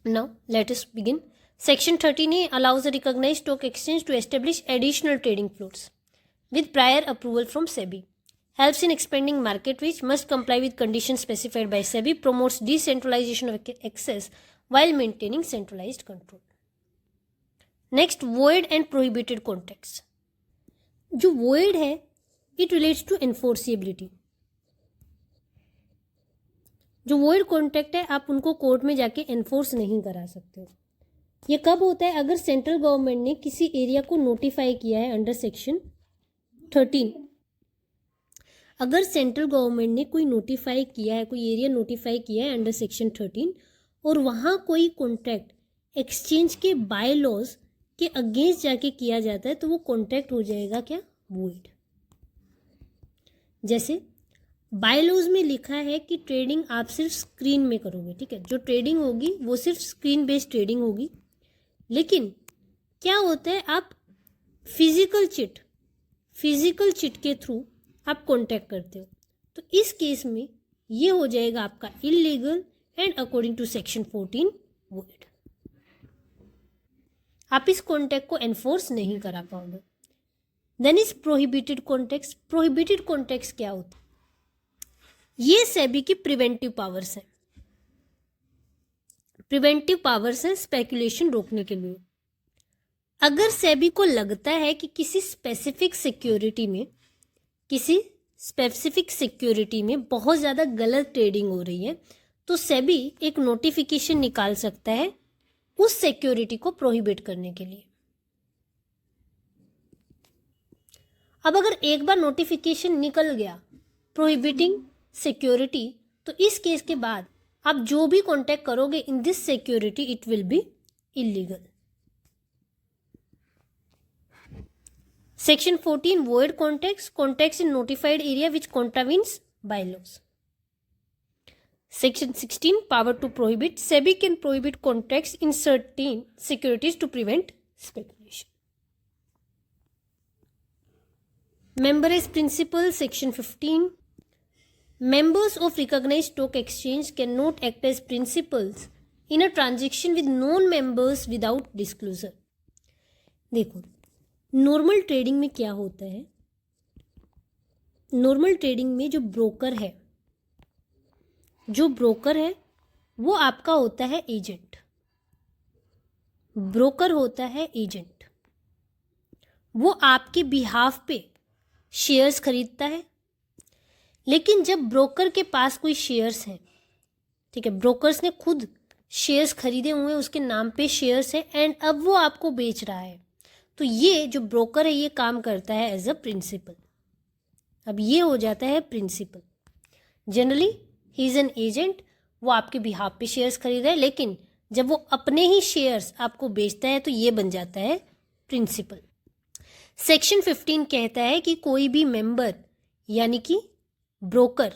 Now, let us begin. Section 13A allows a recognized stock exchange to establish additional trading floors with prior approval from SEBI. Helps in expanding market reach, must comply with conditions specified by SEBI, promotes decentralization of access while maintaining centralized control. Next, void and prohibited contracts. जो void है, it relates to enforceability. जो void contract है आप उनको court में जाके enforce नहीं करा सकते हो। ये कब होता है, अगर सेंट्रल गवर्नमेंट ने किसी एरिया को नोटिफाई किया है अंडर सेक्शन 13। अगर सेंट्रल गवर्नमेंट ने कोई एरिया नोटिफाई किया है अंडर सेक्शन 13 और वहाँ कोई कॉन्ट्रैक्ट एक्सचेंज के बाय लॉज के अगेंस्ट जाके किया जाता है तो वो कॉन्ट्रैक्ट हो जाएगा क्या, वॉइड। जैसे बायलॉज में लिखा है कि ट्रेडिंग आप सिर्फ स्क्रीन में करोगे। ठीक है, जो ट्रेडिंग होगी वो सिर्फ स्क्रीन बेस्ड ट्रेडिंग होगी। लेकिन क्या होता है, आप फिजिकल चिट के थ्रू आप कॉन्टैक्ट करते हो, तो इस केस में ये हो जाएगा आपका illegal and according to section 14 void. आप इस कॉन्टैक्ट को एनफोर्स नहीं करा पाओगे। Then is prohibited contacts. Prohibited contacts क्या होता है? ये सेबी की प्रिवेंटिव पावर्स है। प्रिवेंटिव पावर्स है स्पेकुलेशन रोकने के लिए। अगर सेबी को लगता है कि किसी स्पेसिफिक सिक्योरिटी में बहुत ज़्यादा गलत ट्रेडिंग हो रही है, तो सेबी एक नोटिफिकेशन निकाल सकता है उस सिक्योरिटी को प्रोहिबिट करने के लिए। अब अगर एक बार नोटिफिकेशन निकल गया प्रोहिबिटिंग सिक्योरिटी, तो इस केस के बाद आप जो भी कॉन्टैक्ट करोगे in this security it will be illegal. Section 14 void contacts in notified area which contravenes bylaws. Section 16 power to prohibit. SEBI can prohibit contacts in certain securities to prevent speculation. Member-as principle. Section 15. Members of recognized stock exchange cannot act as principals in a transaction with non-members without disclosure. देखो, normal trading में क्या होता है? Normal trading में जो broker है वो आपका होता है एजेंट। ब्रोकर होता है एजेंट। वो आपके बिहाफ पे शेयर्स खरीदता है। लेकिन जब ब्रोकर के पास कोई शेयर्स हैं, ठीक है, ब्रोकर्स ने खुद शेयर्स खरीदे हुए हैं, उसके नाम पे शेयर्स है एंड अब वो आपको बेच रहा है, तो ये जो ब्रोकर है ये काम करता है एज अ प्रिंसिपल। अब ये हो जाता है principal. Generally he is an agent, वो आपके बिहाफ पे शेयर्स खरीद रहा है, लेकिन जब वो अपने ही शेयर्स आपको बेचता है तो ये बन जाता है प्रिंसिपल। सेक्शन 15 कहता है कि कोई भी मेंबर यानी कि ब्रोकर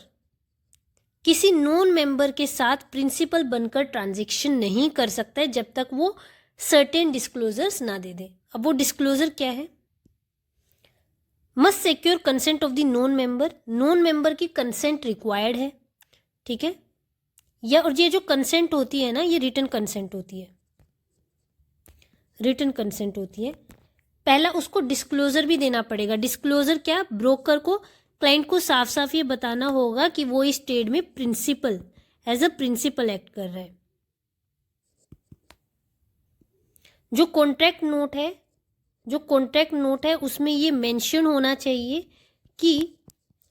किसी नॉन मेंबर के साथ प्रिंसिपल बनकर ट्रांजैक्शन नहीं कर सकता है जब तक वो सर्टेन डिस्क्लोजर्स ना दे दे। अब वो डिस्क्लोजर क्या है? Must secure consent of the non member की कंसेंट रिक्वायर्ड है, ठीक है, या और ये जो कंसेंट होती है ना, ये रिटन कंसेंट होती है। पहला उसको डिस्क्लोजर भी देना पड़ेगा। डिस्क्लोजर क्या? ब्रोकर को, क्लाइंट को साफ साफ ये बताना होगा कि वो इस ट्रेड में principal as a principal act कर रहा है। जो कॉन्ट्रैक्ट नोट है उसमें ये मेंशन होना चाहिए कि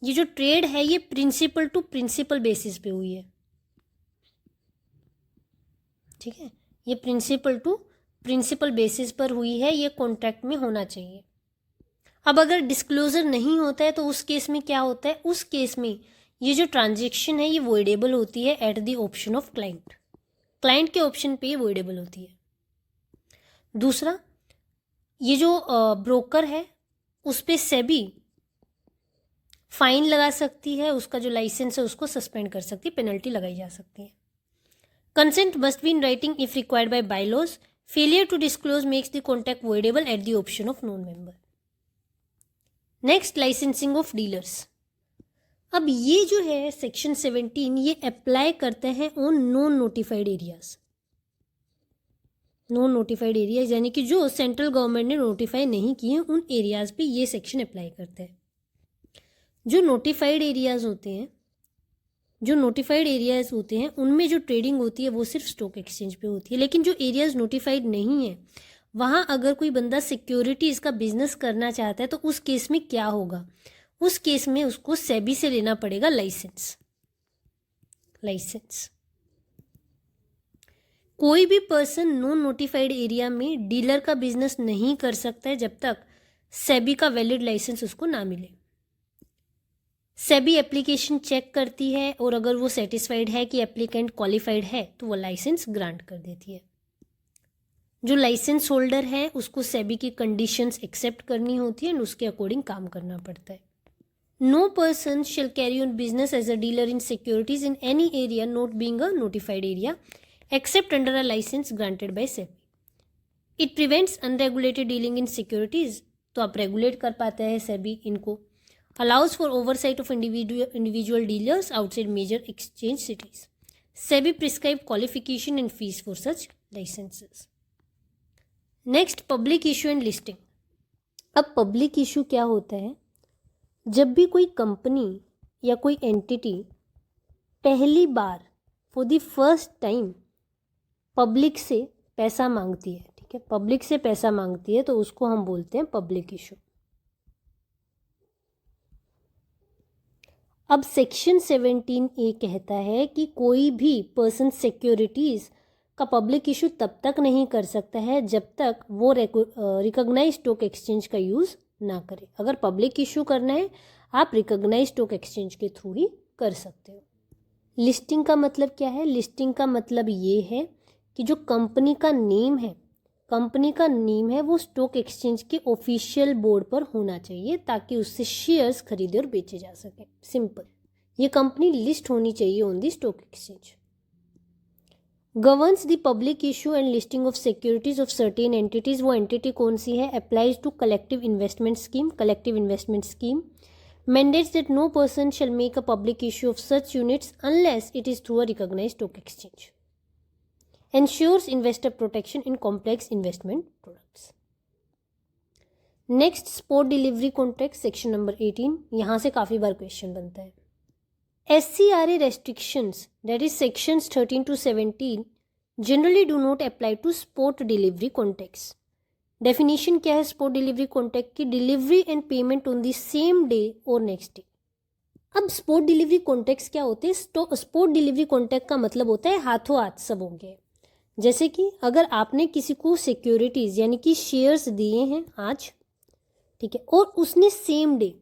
ये जो ट्रेड है ये प्रिंसिपल टू प्रिंसिपल बेसिस पे हुई है, ठीक है, ये प्रिंसिपल टू प्रिंसिपल बेसिस पर हुई है, ये कॉन्ट्रैक्ट में होना चाहिए। अब अगर डिस्क्लोजर नहीं होता है तो उस केस में क्या होता है? उस केस में ये जो ट्रांजैक्शन है ये वॉइडेबल होती है eight the option of client के ऑप्शन पे ये वॉइडेबल होती है। दूसरा, ये जो ब्रोकर है उस पे सेबी फाइन लगा सकती है, उसका जो लाइसेंस है उसको सस्पेंड कर सकती है, पेनल्टी लगाई जा सकती है। Consent must be in writing if required by bylaws. Failure to disclose makes the contact voidable at the option of non member. Next, licensing of dealers. अब ये जो है सेक्शन 17 ये अप्लाई करते हैं ऑन नॉन नोटिफाइड एरियाज यानी कि जो सेंट्रल गवर्नमेंट ने नोटिफाई नहीं किए हैं उन एरियाज पे ये सेक्शन अप्लाई करते हैं। जो नोटिफाइड एरियाज होते हैं उनमें जो ट्रेडिंग होती है वो सिर्फ स्टॉक एक्सचेंज पे होती है। लेकिन जो एरियाज नोटिफाइड नहीं है वहाँ अगर कोई बंदा सिक्योरिटीज़ का बिजनेस करना चाहता है तो उस केस में क्या होगा? उस केस में उसको सेबी से लेना पड़ेगा लाइसेंस। कोई भी पर्सन नॉन नोटिफाइड एरिया में डीलर का बिजनेस नहीं कर सकता है जब तक सेबी का वैलिड लाइसेंस उसको ना मिले। सेबी एप्लीकेशन चेक करती है और अगर वो सेटिस्फाइड है कि एप्लीकेंट क्वालिफाइड है तो वो लाइसेंस ग्रांट कर देती है। जो लाइसेंस होल्डर है उसको सेबी की कंडीशंस एक्सेप्ट करनी होती है और उसके अकॉर्डिंग काम करना पड़ता है। No person shall carry on business as a dealer in securities in any area not being a notified area except under a license granted by SEBI. It prevents unregulated dealing in securities तो आप regulate कर पाते हैं SEBI इनको. Allows for oversight of individual dealers outside major exchange cities. SEBI prescribe qualification and fees for such licences. Next, public issue and listing. अब public issue क्या होता है? जब भी कोई कंपनी या कोई एंटिटी पहली बार for the first time public से पैसा मांगती है, ठीक है, पब्लिक से पैसा मांगती है, तो उसको हम बोलते हैं पब्लिक इशू. अब सेक्शन 17A कहता है कि कोई भी पर्सन सिक्योरिटीज का पब्लिक इशू तब तक नहीं कर सकता है जब तक वो रिकॉग्नाइज स्टॉक एक्सचेंज का यूज़ ना करे. अगर पब्लिक इशू करना है आप रिकॉग्नाइज स्टॉक एक्सचेंज के थ्रू ही कर सकते हो. लिस्टिंग का मतलब क्या है? लिस्टिंग का मतलब ये है कि जो कंपनी का नेम है वो स्टॉक एक्सचेंज के ऑफिशियल बोर्ड पर होना चाहिए ताकि उससे शेयर्स खरीदे और बेचे जा सके. सिंपल, ये कंपनी लिस्ट होनी चाहिए on the stock exchange. Governs the public issue and listing of securities of certain entities. वो एंटिटी कौन सी है? Applies to collective investment scheme. Mandates that no person shall make a public issue of such units unless it is through a recognized stock exchange. Ensures investor protection in complex investment products. Next, spot delivery contract, section number 18. यहाँ से काफ़ी बार question बनता है. SCRA restrictions, that is sections 13 to 17, generally do not apply to spot delivery contracts. Definition क्या है spot delivery contract की? Delivery and payment on the same day और next day. अब स्पॉट डिलीवरी कॉन्ट्रैक्ट्स क्या होते हैं? स्पॉट डिलीवरी कॉन्ट्रैक्ट का मतलब होता है हाथों हाथ सब हो गया. जैसे कि अगर आपने किसी को सिक्योरिटीज यानी कि शेयर्स दिए हैं आज, ठीक है, और उसने सेम डे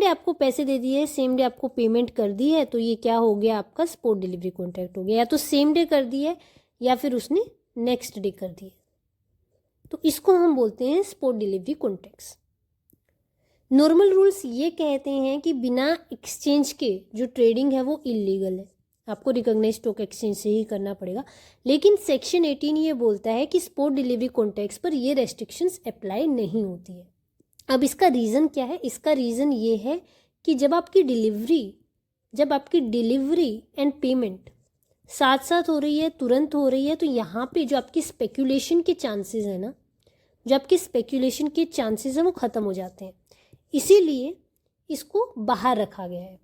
आपको पैसे दे दिए, सेम डे आपको पेमेंट कर दी है, तो ये क्या हो गया? आपका स्पॉट डिलीवरी कॉन्ट्रैक्ट हो गया. या तो सेम डे कर दिया है या फिर उसने नेक्स्ट डे कर दिया, तो इसको हम बोलते हैं spot delivery contracts. Normal rules ये कहते हैं कि बिना एक्सचेंज के जो ट्रेडिंग है वो इलीगल है, आपको रिकॉग्नाइज स्टॉक एक्सचेंज से ही करना पड़ेगा. लेकिन सेक्शन 18 ये बोलता है कि स्पॉट डिलीवरी कॉन्ट्रैक्ट्स पर ये रेस्ट्रिक्शंस अप्लाई नहीं होती है. अब इसका रीज़न क्या है? इसका रीज़न ये है कि जब आपकी डिलीवरी एंड पेमेंट साथ साथ हो रही है, तुरंत हो रही है, तो यहाँ पे जो आपकी स्पेक्यूलेशन के चांसेस है ना, वो ख़त्म हो जाते हैं. इसीलिए इसको बाहर रखा गया है.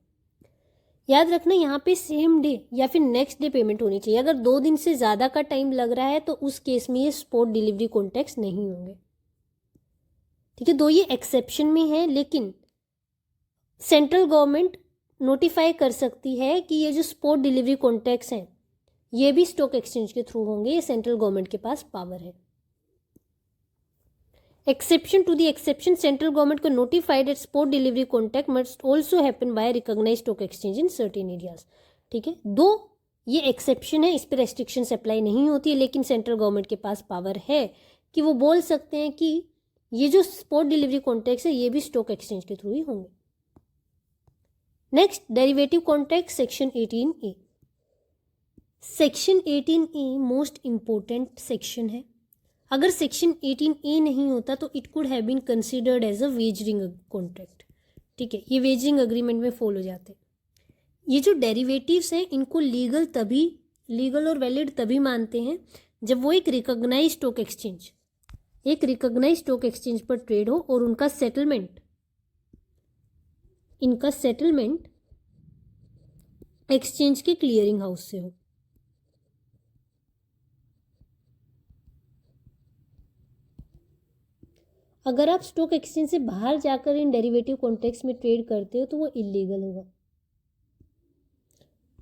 याद रखना, यहाँ पे सेम डे या फिर नेक्स्ट डे पेमेंट होनी चाहिए. अगर 2 दिन से ज़्यादा का टाइम लग रहा है तो उस केस में ये स्पॉट डिलीवरी कॉन्ट्रैक्ट्स नहीं होंगे, ठीक है. 2 ये एक्सेप्शन में है, लेकिन सेंट्रल गवर्नमेंट नोटिफाई कर सकती है कि ये जो स्पॉट डिलीवरी कॉन्ट्रैक्ट्स हैं ये भी स्टॉक एक्सचेंज के थ्रू होंगे. ये सेंट्रल गवर्नमेंट के पास पावर है. Exception to the exception, central government को notified that spot delivery contract must also happen by recognized stock exchange in certain areas, ठीक है. 2 ये एक्सेप्शन है, इस पर रेस्ट्रिक्शंस अप्लाई नहीं होती है, लेकिन सेंट्रल गवर्नमेंट के पास पावर है कि वो बोल सकते हैं कि ये जो स्पॉट डिलीवरी कॉन्ट्रैक्ट्स है ये भी स्टॉक एक्सचेंज के थ्रू ही होंगे. Next, derivative contract, section 18A. Section 18A most important section है. अगर सेक्शन 18A नहीं होता तो it could have been considered as a wagering contract, ठीक है. ये वेजरिंग अग्रीमेंट में फॉल हो जाते हैं. ये जो डेरिवेटिव्स हैं इनको लीगल और वैलिड तभी मानते हैं जब वो एक रिकॉग्नाइज स्टॉक एक्सचेंज पर ट्रेड हो और उनका सेटलमेंट एक्सचेंज के क्लियरिंग हाउस से हो. अगर आप स्टॉक एक्सचेंज से बाहर जाकर इन डेरिवेटिव कॉन्ट्रैक्ट्स में ट्रेड करते हो तो वो इलीगल होगा.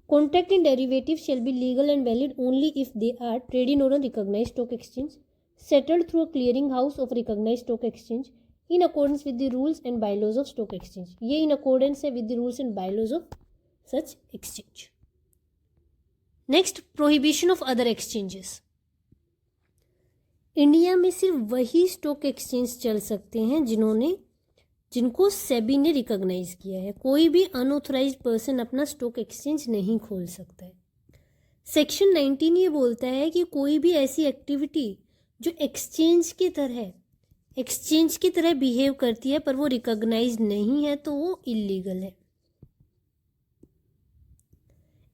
Contract in derivative shall be legal and valid only if they are traded on a recognised stock exchange, settled through a clearing house of recognised stock exchange, in accordance with the rules and bylaws of stock exchange. ये in accordance है with the rules and bylaws of such exchange. Next, prohibition of other exchanges. India में सिर्फ वही stock exchange चल सकते हैं जिनको सेबी ने रिकॉग्नाइज किया है. कोई भी अनऑथराइज्ड पर्सन अपना स्टॉक एक्सचेंज नहीं खोल सकता है. सेक्शन 19 ये बोलता है कि कोई भी ऐसी एक्टिविटी जो एक्सचेंज की तरह एक्सचेंज की तरह बिहेव करती है पर वो रिकॉग्नाइज नहीं है तो वो इलीगल है।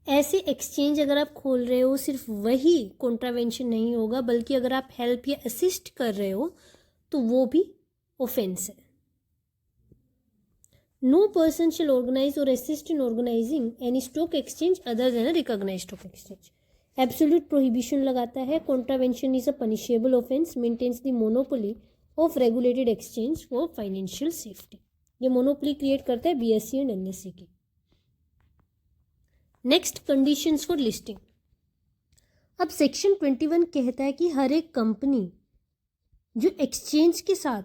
ऐसे एक्सचेंज अगर आप खोल रहे हो सिर्फ वही कॉन्ट्रावेंशन नहीं होगा, बल्कि अगर आप हेल्प या असिस्ट कर रहे हो तो वो भी ऑफेंस है। नो पर्सन शैल ऑर्गेनाइज और assist in organising any stock exchange other than a recognised stock exchange. Absolute prohibition लगाता है। Contravention is a punishable offence, maintains the monopoly of regulated exchange for financial safety. ये monopoly create करता है BSE and NSE की। Next, conditions for listing. अब section 21 कहता है कि हर एक कंपनी जो एक्सचेंज के साथ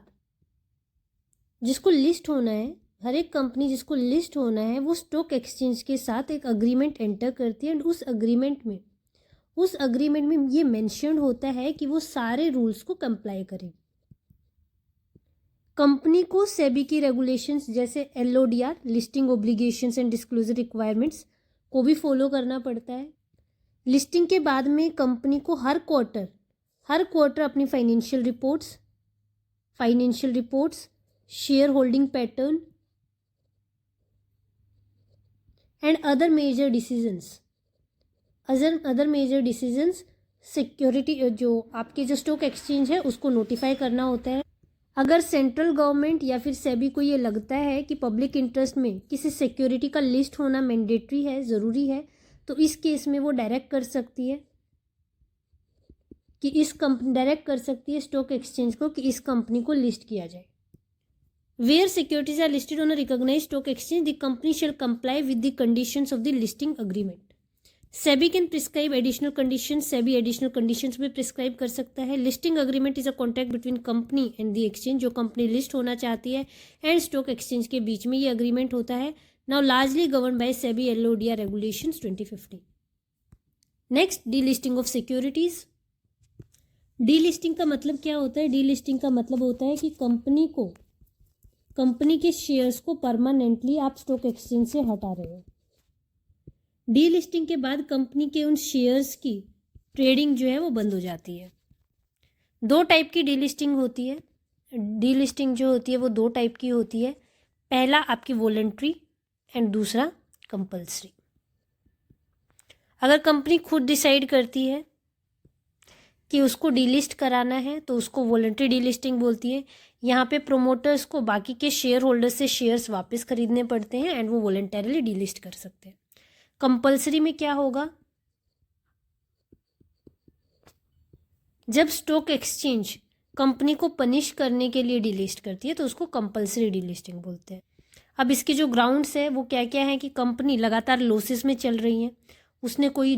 जिसको लिस्ट होना है, हर एक कंपनी जिसको लिस्ट होना है वो स्टॉक एक्सचेंज के साथ एक अग्रीमेंट एंटर करती है। एंड उस अग्रीमेंट में ये मेंशन होता है कि वो सारे रूल्स को कंप्लाई करें। कंपनी को सेबी की रेगुलेशंस जैसे LODR, listing obligations and disclosure requirements को भी फॉलो करना पड़ता है। लिस्टिंग के बाद में कंपनी को हर क्वार्टर अपनी financial reports, share holding pattern and other major decisions security जो आपके जो स्टॉक एक्सचेंज है उसको नोटिफाई करना होता है। अगर सेंट्रल गवर्नमेंट या फिर सेबी को ये लगता है कि पब्लिक इंटरेस्ट में किसी सिक्योरिटी का लिस्ट होना मैंडेटरी है, ज़रूरी है, तो इस केस में वो डायरेक्ट कर सकती है स्टॉक एक्सचेंज को कि इस कंपनी को लिस्ट किया जाए। Where securities are listed on a recognised stock exchange, the company shall comply with the conditions of the listing agreement. SEBI can prescribe additional condition, SEBI additional conditions भी प्रिस्क्राइब कर सकता है। Listing agreement is a contract between company and the exchange, जो company list होना चाहती है and stock exchange के बीच में ये अग्रीमेंट होता है। Now largely govern by SEBI LODR regulations 2015। Next, delisting of securities. Delisting का मतलब क्या होता है? डीलिस्टिंग का मतलब होता है कि कंपनी के शेयर्स को परमानेंटली आप स्टॉक एक्सचेंज से हटा रहे हो। डीलिस्टिंग के बाद कंपनी के उन शेयर्स की ट्रेडिंग जो है वो बंद हो जाती है। दो टाइप की डीलिस्टिंग होती है। डीलिस्टिंग जो होती है वो दो टाइप की होती है। पहला आपकी वॉलंटरी एंड दूसरा कंपल्सरी। अगर कंपनी खुद डिसाइड करती है कि उसको डीलिस्ट कराना है तो उसको वॉलंटरी डीलिस्टिंग बोलती है। यहाँ पे प्रोमोटर्स को बाकी के शेयर होल्डर्स से शेयर्स वापस खरीदने पड़ते हैं एंड वो वॉलंटरीली डीलिस्ट कर सकते हैं। कंपल्सरी में क्या होगा? जब स्टॉक एक्सचेंज कंपनी को पनिश करने के लिए डीलिस्ट करती है तो उसको कंपल्सरी डीलिस्टिंग बोलते हैं। अब इसके जो ग्राउंड्स है वो क्या क्या है कि कंपनी लगातार लॉसेस में चल रही है, उसने कोई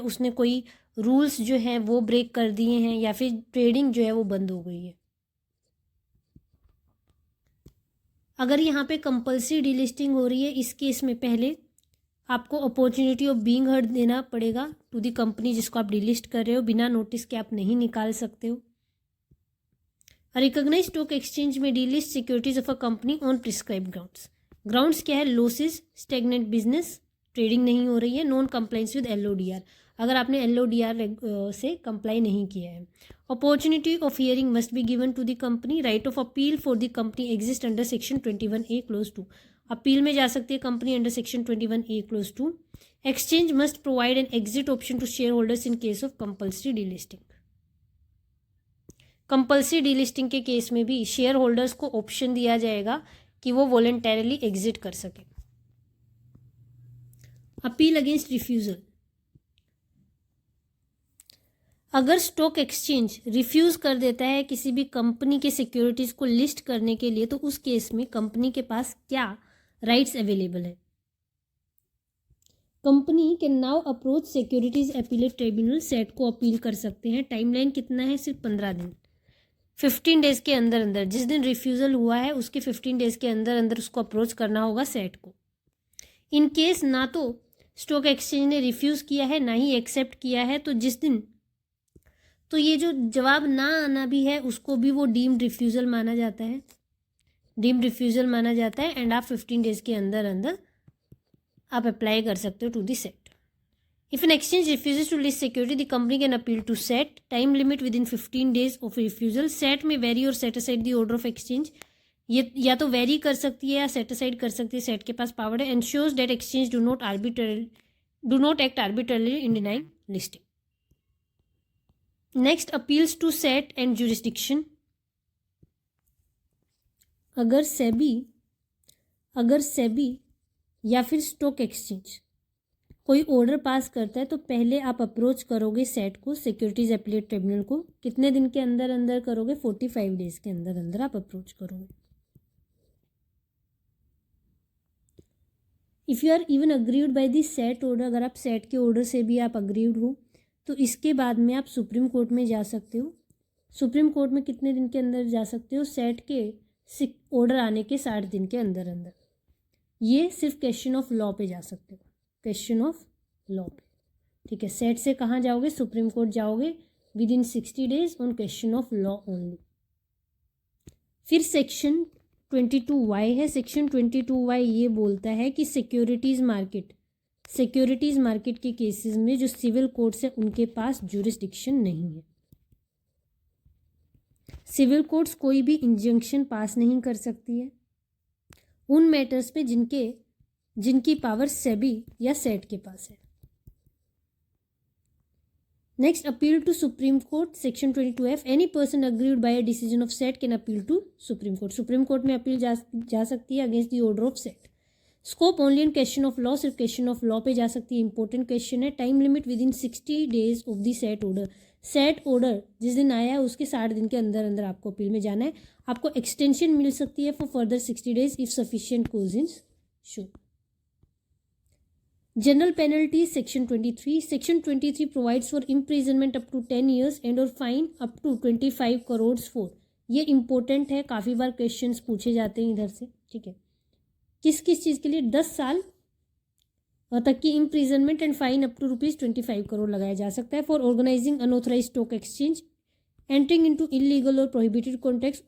उसने कोई रूल्स जो हैं वो ब्रेक कर दिए हैं, या फिर ट्रेडिंग जो है वो बंद हो गई है। अगर यहाँ पे कंपल्सरी डीलिस्टिंग हो रही है, इस केस में पहले आपको अपॉर्चुनिटी ऑफ बीइंग हर्ड देना पड़ेगा टू दी कंपनी जिसको आप डीलिस्ट कर रहे हो। बिना नोटिस के आप नहीं निकाल सकते हो। रिकॉग्नाइज स्टॉक एक्सचेंज में delist securities of a company on prescribed grounds क्या है? लॉसेस, स्टेगनेंट बिजनेस, ट्रेडिंग नहीं हो रही है, नॉन कंप्लाइंस विद LODR, अगर आपने LODR से कंप्लाई नहीं किया है। Opportunity of hearing must be given to the company. Right of appeal for the company exist under section 21A clause 2, appeal में जा सकती है company under section 21A clause 2। Exchange must provide an exit option to share holders in case of compulsory delisting. Compulsory delisting के case में भी share holders को option दिया जाएगा कि वो वॉलंटरली एग्जिट कर सके। Appeal against refusal. अगर स्टॉक एक्सचेंज रिफ्यूज कर देता है किसी भी कंपनी के सिक्योरिटीज को लिस्ट करने के लिए, तो उस केस में कंपनी के पास क्या राइट्स अवेलेबल है? Company can now approach securities appellate tribunal, set को अपील कर सकते हैं। टाइमलाइन कितना है? सिर्फ 15 दिन, 15 डेज के अंदर अंदर, जिस दिन रिफ्यूजल हुआ है उसके 15 डेज के अंदर अंदर उसको अप्रोच करना होगा सेट को। इन केस ना तो स्टॉक एक्सचेंज ने रिफ्यूज़ किया है ना ही एक्सेप्ट किया है, तो जिस दिन तो ये जो जवाब ना आना भी है उसको भी वो डीम्ड रिफ्यूज़ल माना जाता है, एंड आप 15 डेज के अंदर अंदर आप अप्लाई कर सकते हो to the SAT. If an exchange refuses to list security, the company can appeal to SET. Time limit within 15 days of refusal. SET may vary or set aside the order of exchange. ये या तो very कर सकती है या set aside कर सकती है, सेट के पास पावर है. Ensures that exchange do not act arbitrarily in denying listing. Next, appeals to SAT and jurisdiction. अगर सेबी या फिर स्टॉक एक्सचेंज कोई ऑर्डर पास करता है तो पहले आप अप्रोच करोगे सेट को, सिक्योरिटीज एपीलेट ट्रिब्यूनल को. कितने दिन के अंदर अंदर करोगे? 45 डेज के अंदर अंदर आप अप्रोच करोगे. If you are even aggrieved by the SAT order, अगर आप सेट के ऑर्डर से भी आप अग्रीड हो तो इसके बाद में आप सुप्रीम कोर्ट में जा सकते हो. सुप्रीम कोर्ट में कितने दिन के अंदर जा सकते हो? सेट के ऑर्डर आने के 60 दिन के अंदर अंदर. ये सिर्फ क्वेश्चन ऑफ लॉ पे जा सकते हो, क्वेश्चन ऑफ लॉ पे. ठीक है, सेट से कहाँ जाओगे? सुप्रीम कोर्ट जाओगे with in 60 days on question of law only. फिर सेक्शन 22Y है. सेक्शन 22Y ये बोलता है कि सिक्योरिटीज़ मार्केट के केसेस में जो सिविल कोर्ट्स है उनके पास जुरिस्डिक्शन नहीं है. सिविल कोर्ट्स कोई भी इंजंक्शन पास नहीं कर सकती है उन मैटर्स पे जिनकी पावर सेबी या सेट के पास है. Next, appeal to supreme court. Section 22F. Any person aggrieved by a decision of SAT can appeal to supreme court. Supreme court में अपील जा सकती है against the order of SAT. Scope only in question of law, सिर्फ question of law पे जा सकती है. Important question है. Time limit within 60 days of the SAT order. SAT order जिस दिन आया है उसके 60 दिन के अंदर अंदर आपको अपील में जाना है. आपको एक्सटेंशन मिल सकती है for further 60 days if sufficient causes show. General penalties, section 23. Section 23 provides for imprisonment up to 10 years and or fine up to 25 crores for. ये important है, काफ़ी बार क्वेश्चंस पूछे जाते हैं इधर से. ठीक है, किस चीज़ के लिए? 10 साल तक की imprisonment and fine up to ₹25 crore लगाया जा सकता है for organizing unauthorized stock exchange, entering into illegal or prohibited contracts,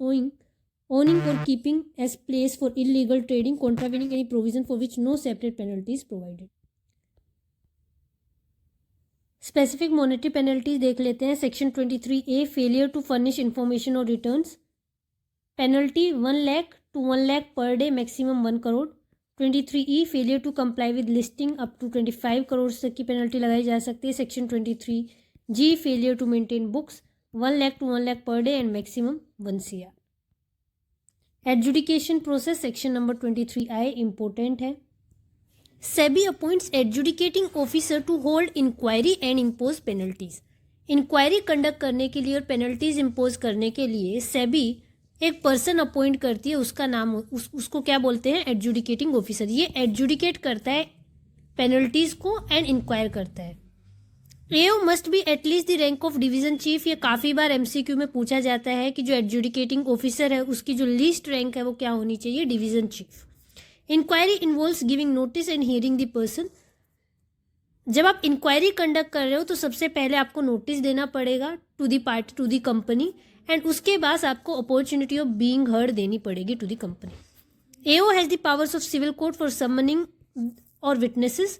owning or keeping as place for illegal trading, contravening any provision for which no separate penalty is provided. Specific monetary penalties देख लेते हैं. Section 23A. Failure to furnish information और returns. Penalty 1 lakh to 1 lakh per day, maximum 1 crore. 23E. Failure to comply with listing up to 25 crore तक की penalty लगाई जा सकती है. Section 23G. Failure to maintain books 1 lakh to 1 lakh per day and maximum 1 CR. Adjudication process. Section number 23I important है. SEBI appoints adjudicating officer to hold inquiry and impose penalties. Inquiry conduct करने के लिए और पेनल्टीज इम्पोज करने के लिए सेबी एक person appoint करती है. उसका नाम उसको क्या बोलते हैं? Adjudicating officer. ये एडजुडिकेट करता है पेनल्टीज को एंड इंक्वायर करता है. AO must be at least the rank of division chief. ये काफ़ी बार MCQ में पूछा जाता है कि जो एडजुडिकेटिंग ऑफिसर है उसकी जो लीस्ट रैंक है वो क्या होनी चाहिए? Division chief. Inquiry involves giving notice and hearing the person. जब आप इंक्वायरी कंडक्ट कर रहे हो तो सबसे पहले आपको नोटिस देना पड़ेगा to the party, to the company, and उसके बाद आपको अपॉर्चुनिटी ऑफ बीइंग हर्ड देनी पड़ेगी to the company. AO has the powers of civil court for summoning और विटनेसेस.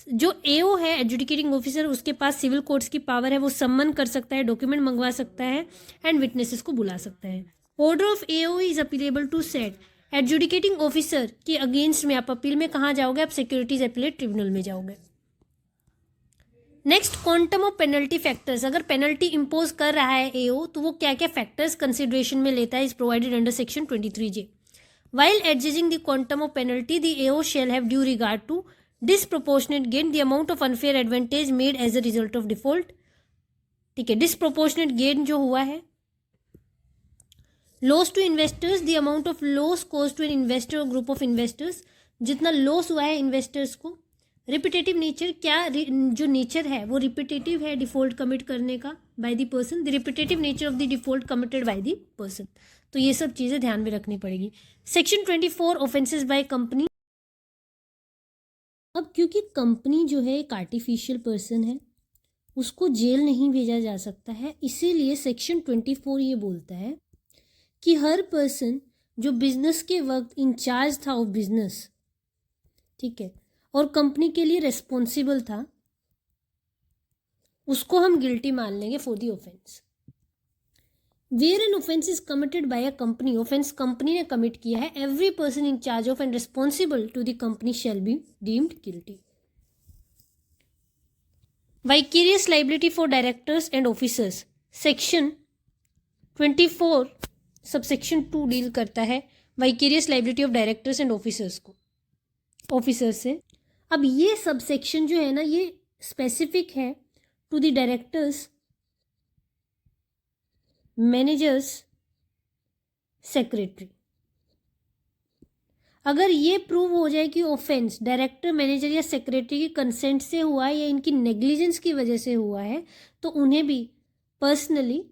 जो एओ है, एडजुडिकेटिंग ऑफिसर, उसके पास सिविल कोर्ट्स की पावर है. वो सम्मन कर सकता है, डॉक्यूमेंट मंगवा सकता है एंड विटनेसेस को बुला सकता है. Order of AO is appealable to SAT. Adjudicating officer के अगेंस्ट में आप अपील में कहाँ जाओगे? आप सिक्योरिटीज एपीलेट ट्रिब्यूनल में जाओगे. Next, quantum of penalty factors. अगर पेनल्टी इम्पोज कर रहा है एओ तो वो क्या क्या फैक्टर्स कंसिडरेशन में लेता है? Is provided under section 23J. While adjusting the quantum of penalty, the AO shall have due regard to disproportionate gain, the amount of unfair advantage made as a result of default. ठीक है, disproportionate gain जो हुआ है. Loss to investors, the amount of loss caused to an investor और group of investors. जितना loss हुआ है investors को. रिपीटेटिव नेचर, क्या जो नेचर है वो रिपीटेटिव है डिफॉल्ट कमिट करने का by the person. The repetitive nature of the default committed by the person. तो ये सब चीज़ें ध्यान में रखनी पड़ेगी. Section 24 offences by company. अब क्योंकि कंपनी जो है एक आर्टिफिशियल पर्सन है, उसको जेल नहीं भेजा जा सकता है, इसीलिए सेक्शन 24 ये बोलता है कि हर पर्सन जो बिजनेस के वक्त इंचार्ज था ऑफ बिजनेस, ठीक है, और कंपनी के लिए रिस्पॉन्सिबल था, उसको हम गिल्टी मान लेंगे for the offence. Where an offence is committed by a company, offence company ने कमिट किया है, every person in charge of and responsible to the company shall be deemed guilty. Vicarious liability for directors and officers, section 24 subsection 2 deal करता है vicarious liability of directors and officers को, officers से। अब ये subsection जो है ना, ये स्पेसिफिक है to the directors, managers, secretary. अगर ये प्रूव हो जाए कि ऑफेंस डायरेक्टर, मैनेजर या सेक्रेटरी की कंसेंट से हुआ है या इनकी नेग्लिजेंस की वजह से हुआ है, तो उन्हें भी पर्सनली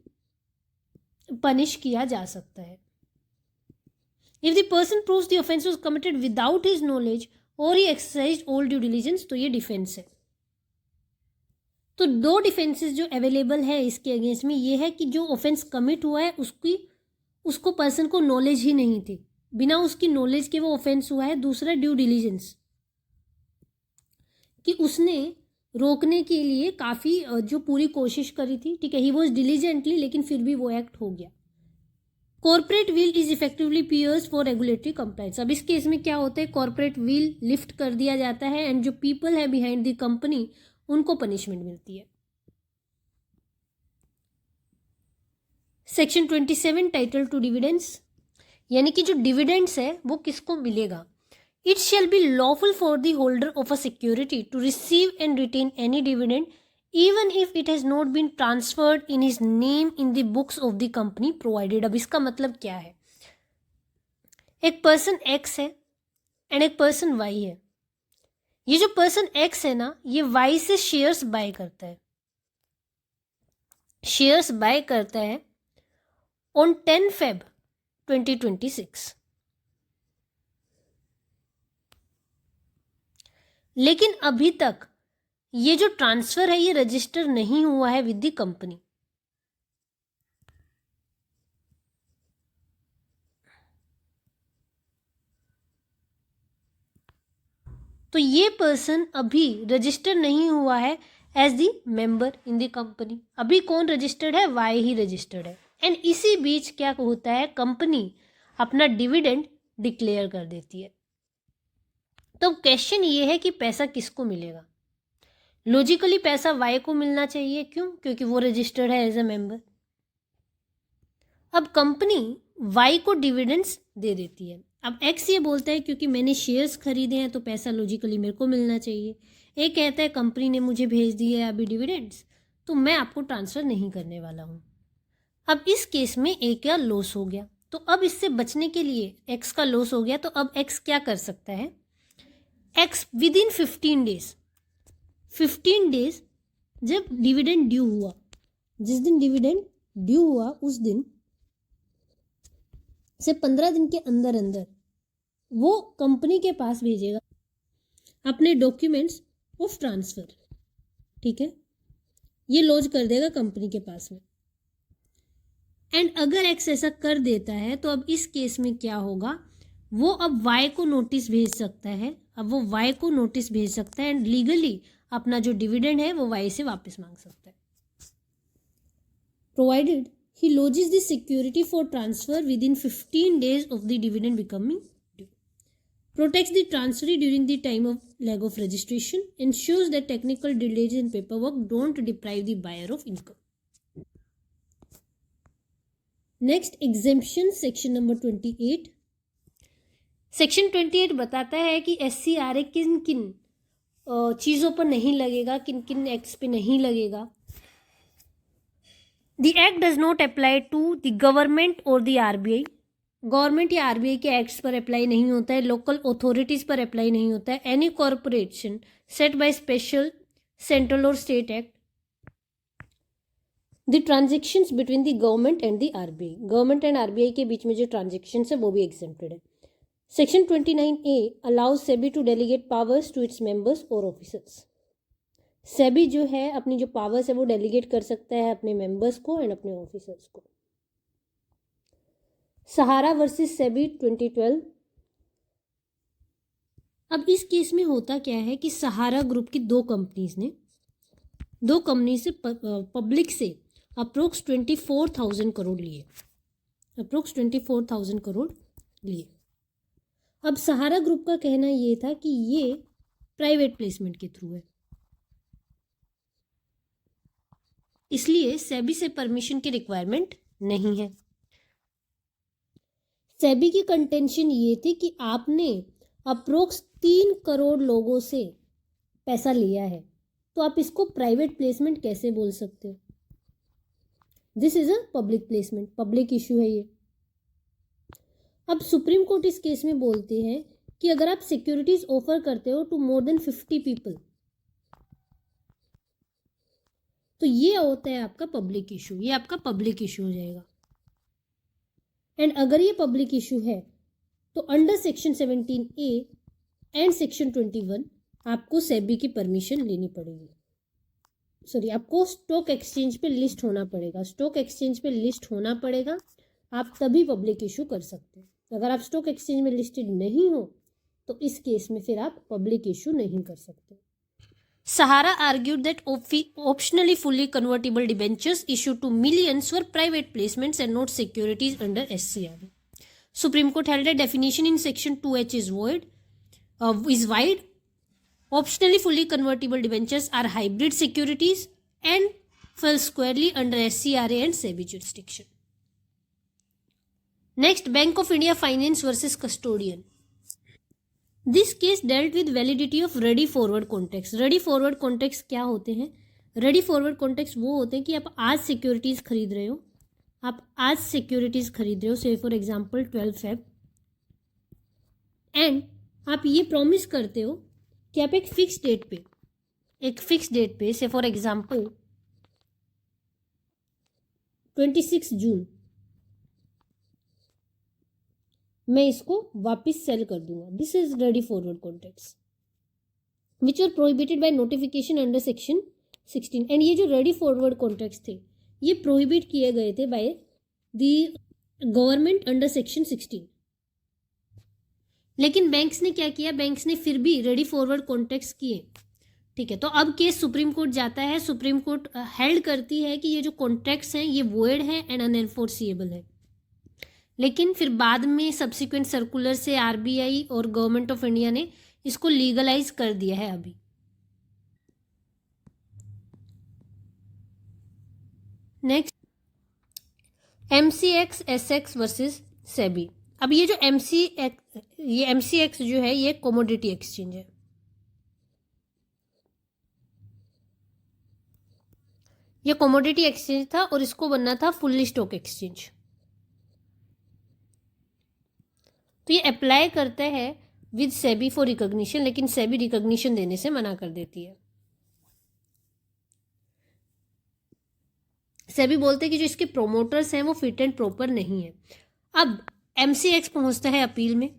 पनिश किया जा सकता है। If the person proves the offence was committed without his knowledge और ही एक्सरसाइज्ड ऑल ड्यू डिलिजेंस, तो ये डिफेंस है। तो दो डिफेंसेस जो अवेलेबल है इसके अगेंस्ट में, ये है कि जो ऑफेंस कमिट हुआ है उसको पर्सन को नॉलेज ही नहीं थी, बिना उसकी नॉलेज के वो ऑफेंस हुआ है। दूसरा ड्यू डिलिजेंस, कि उसने रोकने के लिए काफ़ी जो पूरी कोशिश करी थी, ठीक है, ही वॉज डिलीजेंटली, लेकिन फिर भी वो एक्ट हो गया। Corporate veil is effectively pierced for regulatory compliance. अब इस केस में क्या होता है, कॉर्पोरेट विल लिफ्ट कर दिया जाता है एंड जो पीपल है बिहाइंड द कंपनी उनको पनिशमेंट मिलती है। सेक्शन 27 टाइटल टू डिविडेंड्स, यानी कि जो डिविडेंड्स है वो किसको मिलेगा। It shall be lawful for the holder of a security to receive and retain any dividend even if it has not been transferred in his name in the books of the company provided. अब इसका मतलब क्या है, एक person X है and एक person Y है। ये जो पर्सन एक्स है ना, ये वाई से शेयर्स बाय करता है, शेयर्स बाय करता है ऑन 10 Feb 2026, लेकिन अभी तक ये जो ट्रांसफर है ये रजिस्टर नहीं हुआ है विद द कंपनी। तो ये पर्सन अभी रजिस्टर नहीं हुआ है as the member in the company. अभी कौन रजिस्टर्ड है, वाई ही रजिस्टर्ड है। एंड इसी बीच क्या होता है, कंपनी अपना डिविडेंड डिक्लेयर कर देती है। तो क्वेश्चन ये है कि पैसा किसको मिलेगा। लॉजिकली पैसा वाई को मिलना चाहिए, क्यों, क्योंकि वो रजिस्टर्ड है एज अ मेंबर। अब कंपनी वाई को डिविडेंड्स दे देती है। अब एक्स ये बोलता है क्योंकि मैंने शेयर्स खरीदे हैं तो पैसा लॉजिकली मेरे को मिलना चाहिए। ए कहता है कंपनी ने मुझे भेज दिए अभी डिविडेंड्स, तो मैं आपको ट्रांसफ़र नहीं करने वाला हूँ। अब इस केस में ए का लॉस हो गया, तो अब इससे बचने के लिए, एक्स का लॉस हो गया तो अब एक्स क्या कर सकता है, एक्स विद इन 15 डेज जब डिविडेंड ड्यू हुआ, जिस दिन डिविडेंड ड्यू हुआ उस दिन से 15 दिन के अंदर अंदर वो कंपनी के पास भेजेगा अपने डॉक्यूमेंट्स ऑफ ट्रांसफ़र। ठीक है, ये लॉज कर देगा कंपनी के पास में। एंड अगर एक्स ऐसा कर देता है तो अब इस केस में क्या होगा, वो अब वाई को नोटिस भेज सकता है। अब वो वाई को नोटिस भेज सकता है एंड लीगली अपना जो डिविडेंड है वो वाई से वापस मांग सकता है, provided he lodges the security for transfer within 15 days of the dividend becoming due, protects the transferee during the time of lag of registration, ensures that technical delays in paperwork don't deprive the buyer of income. Next, exemption section number 28. Section 28 बताता है कि SCRA किन किन चीज़ों पर नहीं लगेगा, किन किन एक्ट्स पे नहीं लगेगा। The act does not apply to the government or the RBI. Government या RBI के एक्ट्स पर अप्लाई नहीं होता है, लोकल अथॉरिटीज़ पर अप्लाई नहीं होता है। Any corporation set by special central और state act, the transactions between the government and the RBI, government and RBI के बीच में जो ट्रांजेक्शन्स है वो भी एग्जेम्प्टेड है। Section 29A allows SEBI to delegate powers to its members और ऑफिसर्स। सेबी जो है अपनी जो पावर्स है वो डेलीगेट कर सकता है अपने मेंबर्स को एंड अपने ऑफिसर्स को। सहारा वर्सेस सेबी 2012। अब इस केस में होता क्या है कि सहारा ग्रुप की दो कंपनीज ने दो कंपनी से पब्लिक से अप्रोक्स 24,000 करोड़ लिए, अप्रोक्स 24,000 करोड़ लिए। अब सहारा ग्रुप का कहना ये था कि ये प्राइवेट प्लेसमेंट के थ्रू है, इसलिए सेबी से परमिशन की रिक्वायरमेंट नहीं है। सेबी की कंटेंशन ये थी कि आपने अप्रोक्स 3 करोड़ लोगों से पैसा लिया है, तो आप इसको प्राइवेट प्लेसमेंट कैसे बोल सकते हो? This is a public placement, public issue है ये। अब सुप्रीम कोर्ट इस केस में बोलते हैं कि अगर आप सिक्योरिटीज ऑफर करते हो टू मोर देन 50 पीपल, तो ये होता है आपका पब्लिक इशू, ये आपका पब्लिक इशू हो जाएगा। एंड अगर ये पब्लिक इशू है तो under section 17A and section 21 आपको सेबी की परमिशन लेनी पड़ेगी। सॉरी, आपको स्टॉक एक्सचेंज पे लिस्ट होना पड़ेगा, स्टॉक एक्सचेंज पे लिस्ट होना पड़ेगा, आप तभी पब्लिक इशू कर सकते हैं। अगर आप स्टॉक एक्सचेंज में लिस्टेड नहीं हो तो इस केस में फिर आप पब्लिक इशू नहीं कर सकते। Sahara argued that optionally fully convertible debentures issued to millions were private placements and not securities under SCRA. Supreme Court held that definition in Section 2H is wide. Optionally fully convertible debentures are hybrid securities and fall squarely under SCRA and SEBI jurisdiction. Next, Bank of India Finance versus Custodian. This case dealt with validity of ready forward contracts. Ready forward contracts क्या होते हैं? Ready forward contracts वो होते हैं कि आप आज securities खरीद रहे हो, आप आज सिक्योरिटीज़ खरीद रहे हो, से फॉर एग्जांपल 12 Feb, एंड आप ये प्रॉमिस करते हो कि आप एक फिक्स डेट पे से फॉर एग्जांपल 26 जून मैं इसको वापस सेल कर दूंगा। This is ready forward contracts which are prohibited by notification under section 16। And ये जो रेडी फॉरवर्ड कॉन्ट्रैक्ट्स थे ये प्रोहिबिट किए गए थे by the government under section 16। लेकिन बैंक्स ने क्या किया? बैंक्स ने फिर भी रेडी फॉरवर्ड कॉन्ट्रैक्ट्स किए। ठीक है, तो अब केस सुप्रीम कोर्ट जाता है, सुप्रीम कोर्ट हेल्ड करती है कि ये जो कॉन्ट्रैक्ट्स हैं ये वॉइड है एंड अनएनफोर्सिएबल है। लेकिन फिर बाद में सब्सिक्वेंट सर्कुलर से आरबीआई और गवर्नमेंट ऑफ इंडिया ने इसको लीगलाइज कर दिया है अभी। Next, MCX SX versus SEBI. अब ये जो एमसीएक्स जो है ये कमोडिटी एक्सचेंज है। ये कमोडिटी एक्सचेंज था और इसको बनना था फुल्ली स्टॉक एक्सचेंज। तो ये अप्लाई करता है विद सेबी फॉर रिकॉग्निशन, लेकिन सेबी रिकॉग्निशन देने से मना कर देती है। सेबी बोलते हैं कि जो इसके प्रोमोटर्स हैं वो फिट एंड प्रॉपर नहीं है। अब एमसीएक्स पहुंचता है अपील में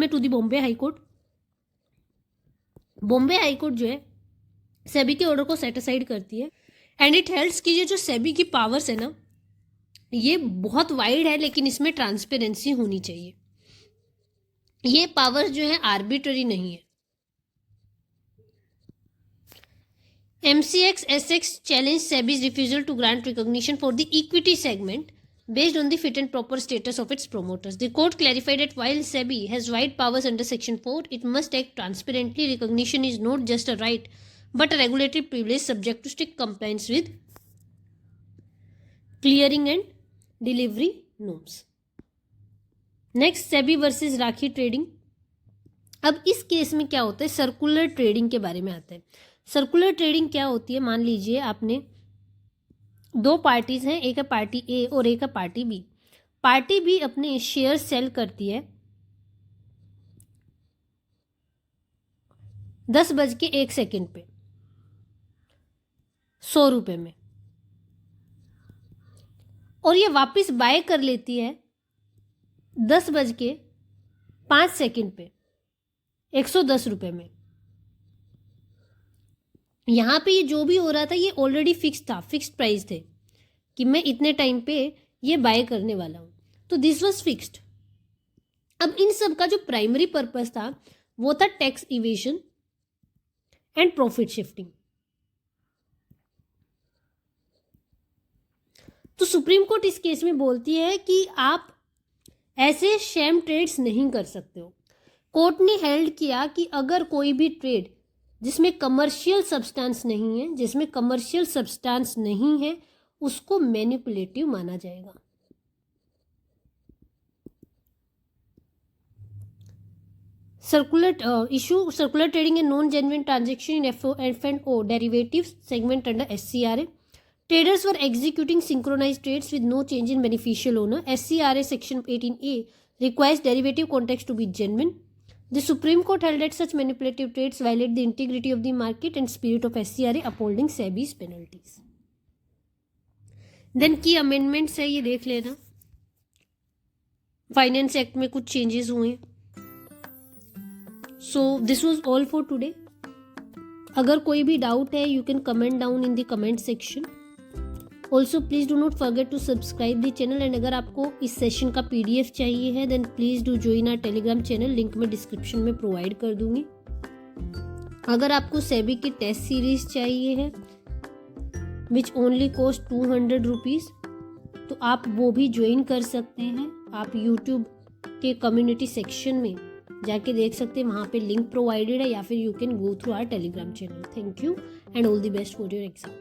to the Bombay high court. Bombay high court जो है सेबी के ऑर्डर को सेट असाइड करती है एंड इट हेल्ड्स कि ये जो सेबी की पावर्स है ना ये बहुत वाइड है, लेकिन इसमें ट्रांसपेरेंसी होनी चाहिए। ये पावर्स जो है आर्बिट्ररी नहीं है। MCX SX challenged SEBI's refusal to grant recognition for the equity segment based on the fit and proper status of its promoters. The court clarified that while SEBI has wide powers under Section 4, it must act transparently. Recognition is not just a right, but a regulatory privilege subject to strict compliance with clearing and delivery norms. Next, SEBI versus rakhi trading. अब इस case में क्या होता है? Circular trading के बारे में आता है। सर्कुलर ट्रेडिंग क्या होती है? मान लीजिए आपने दो पार्टीज हैं, एक है पार्टी ए और एक है पार्टी बी। पार्टी बी अपने शेयर सेल करती है 10:01 पे 100 रुपये में, और ये वापस बाय कर लेती है 10:05 पे 110 रुपये में। यहाँ पे ये जो भी हो रहा था ये ऑलरेडी फिक्स था, फिक्स्ड प्राइस थे कि मैं इतने टाइम पे ये बाय करने वाला हूँ, तो दिस वाज फिक्स्ड। अब इन सब का जो प्राइमरी पर्पस था वो था tax evasion and profit shifting. तो सुप्रीम कोर्ट इस केस में बोलती है कि आप ऐसे शैम ट्रेड्स नहीं कर सकते हो। कोर्ट ने हेल्ड किया कि अगर कोई भी ट्रेड जिसमें कमर्शियल सब्सटेंस नहीं है उसको मैनिपुलेटिव माना जाएगा। Circular trading and non-genuine transaction in F&O derivatives segment under SCRA. Traders were executing synchronized trades with no change in beneficial owner. SCRA section 18A requires derivative contracts to be genuine. The Supreme Court held that such manipulative trades violate the integrity of the market and spirit of SCRA, upholding SEBI's penalties. Then key amendments है, ये देख लेना। Finance act में कुछ changes हुए। So this was all for today. अगर कोई भी डाउट है you can comment down in the comment section. Also please do not forget to subscribe the channel and अगर आपको इस सेशन का PDF चाहिए है then please do join our telegram channel, link मैं डिस्क्रिप्शन में प्रोवाइड कर दूंगी। अगर आपको सेबी की टेस्ट सीरीज चाहिए है which only cost 200 rupees, तो आप वो भी ज्वाइन कर सकते हैं। आप YouTube के कम्युनिटी सेक्शन में जाके देख सकते हैं, वहाँ पे लिंक प्रोवाइडेड है, या फिर you can go through our Telegram channel. Thank you and all the best for your exam.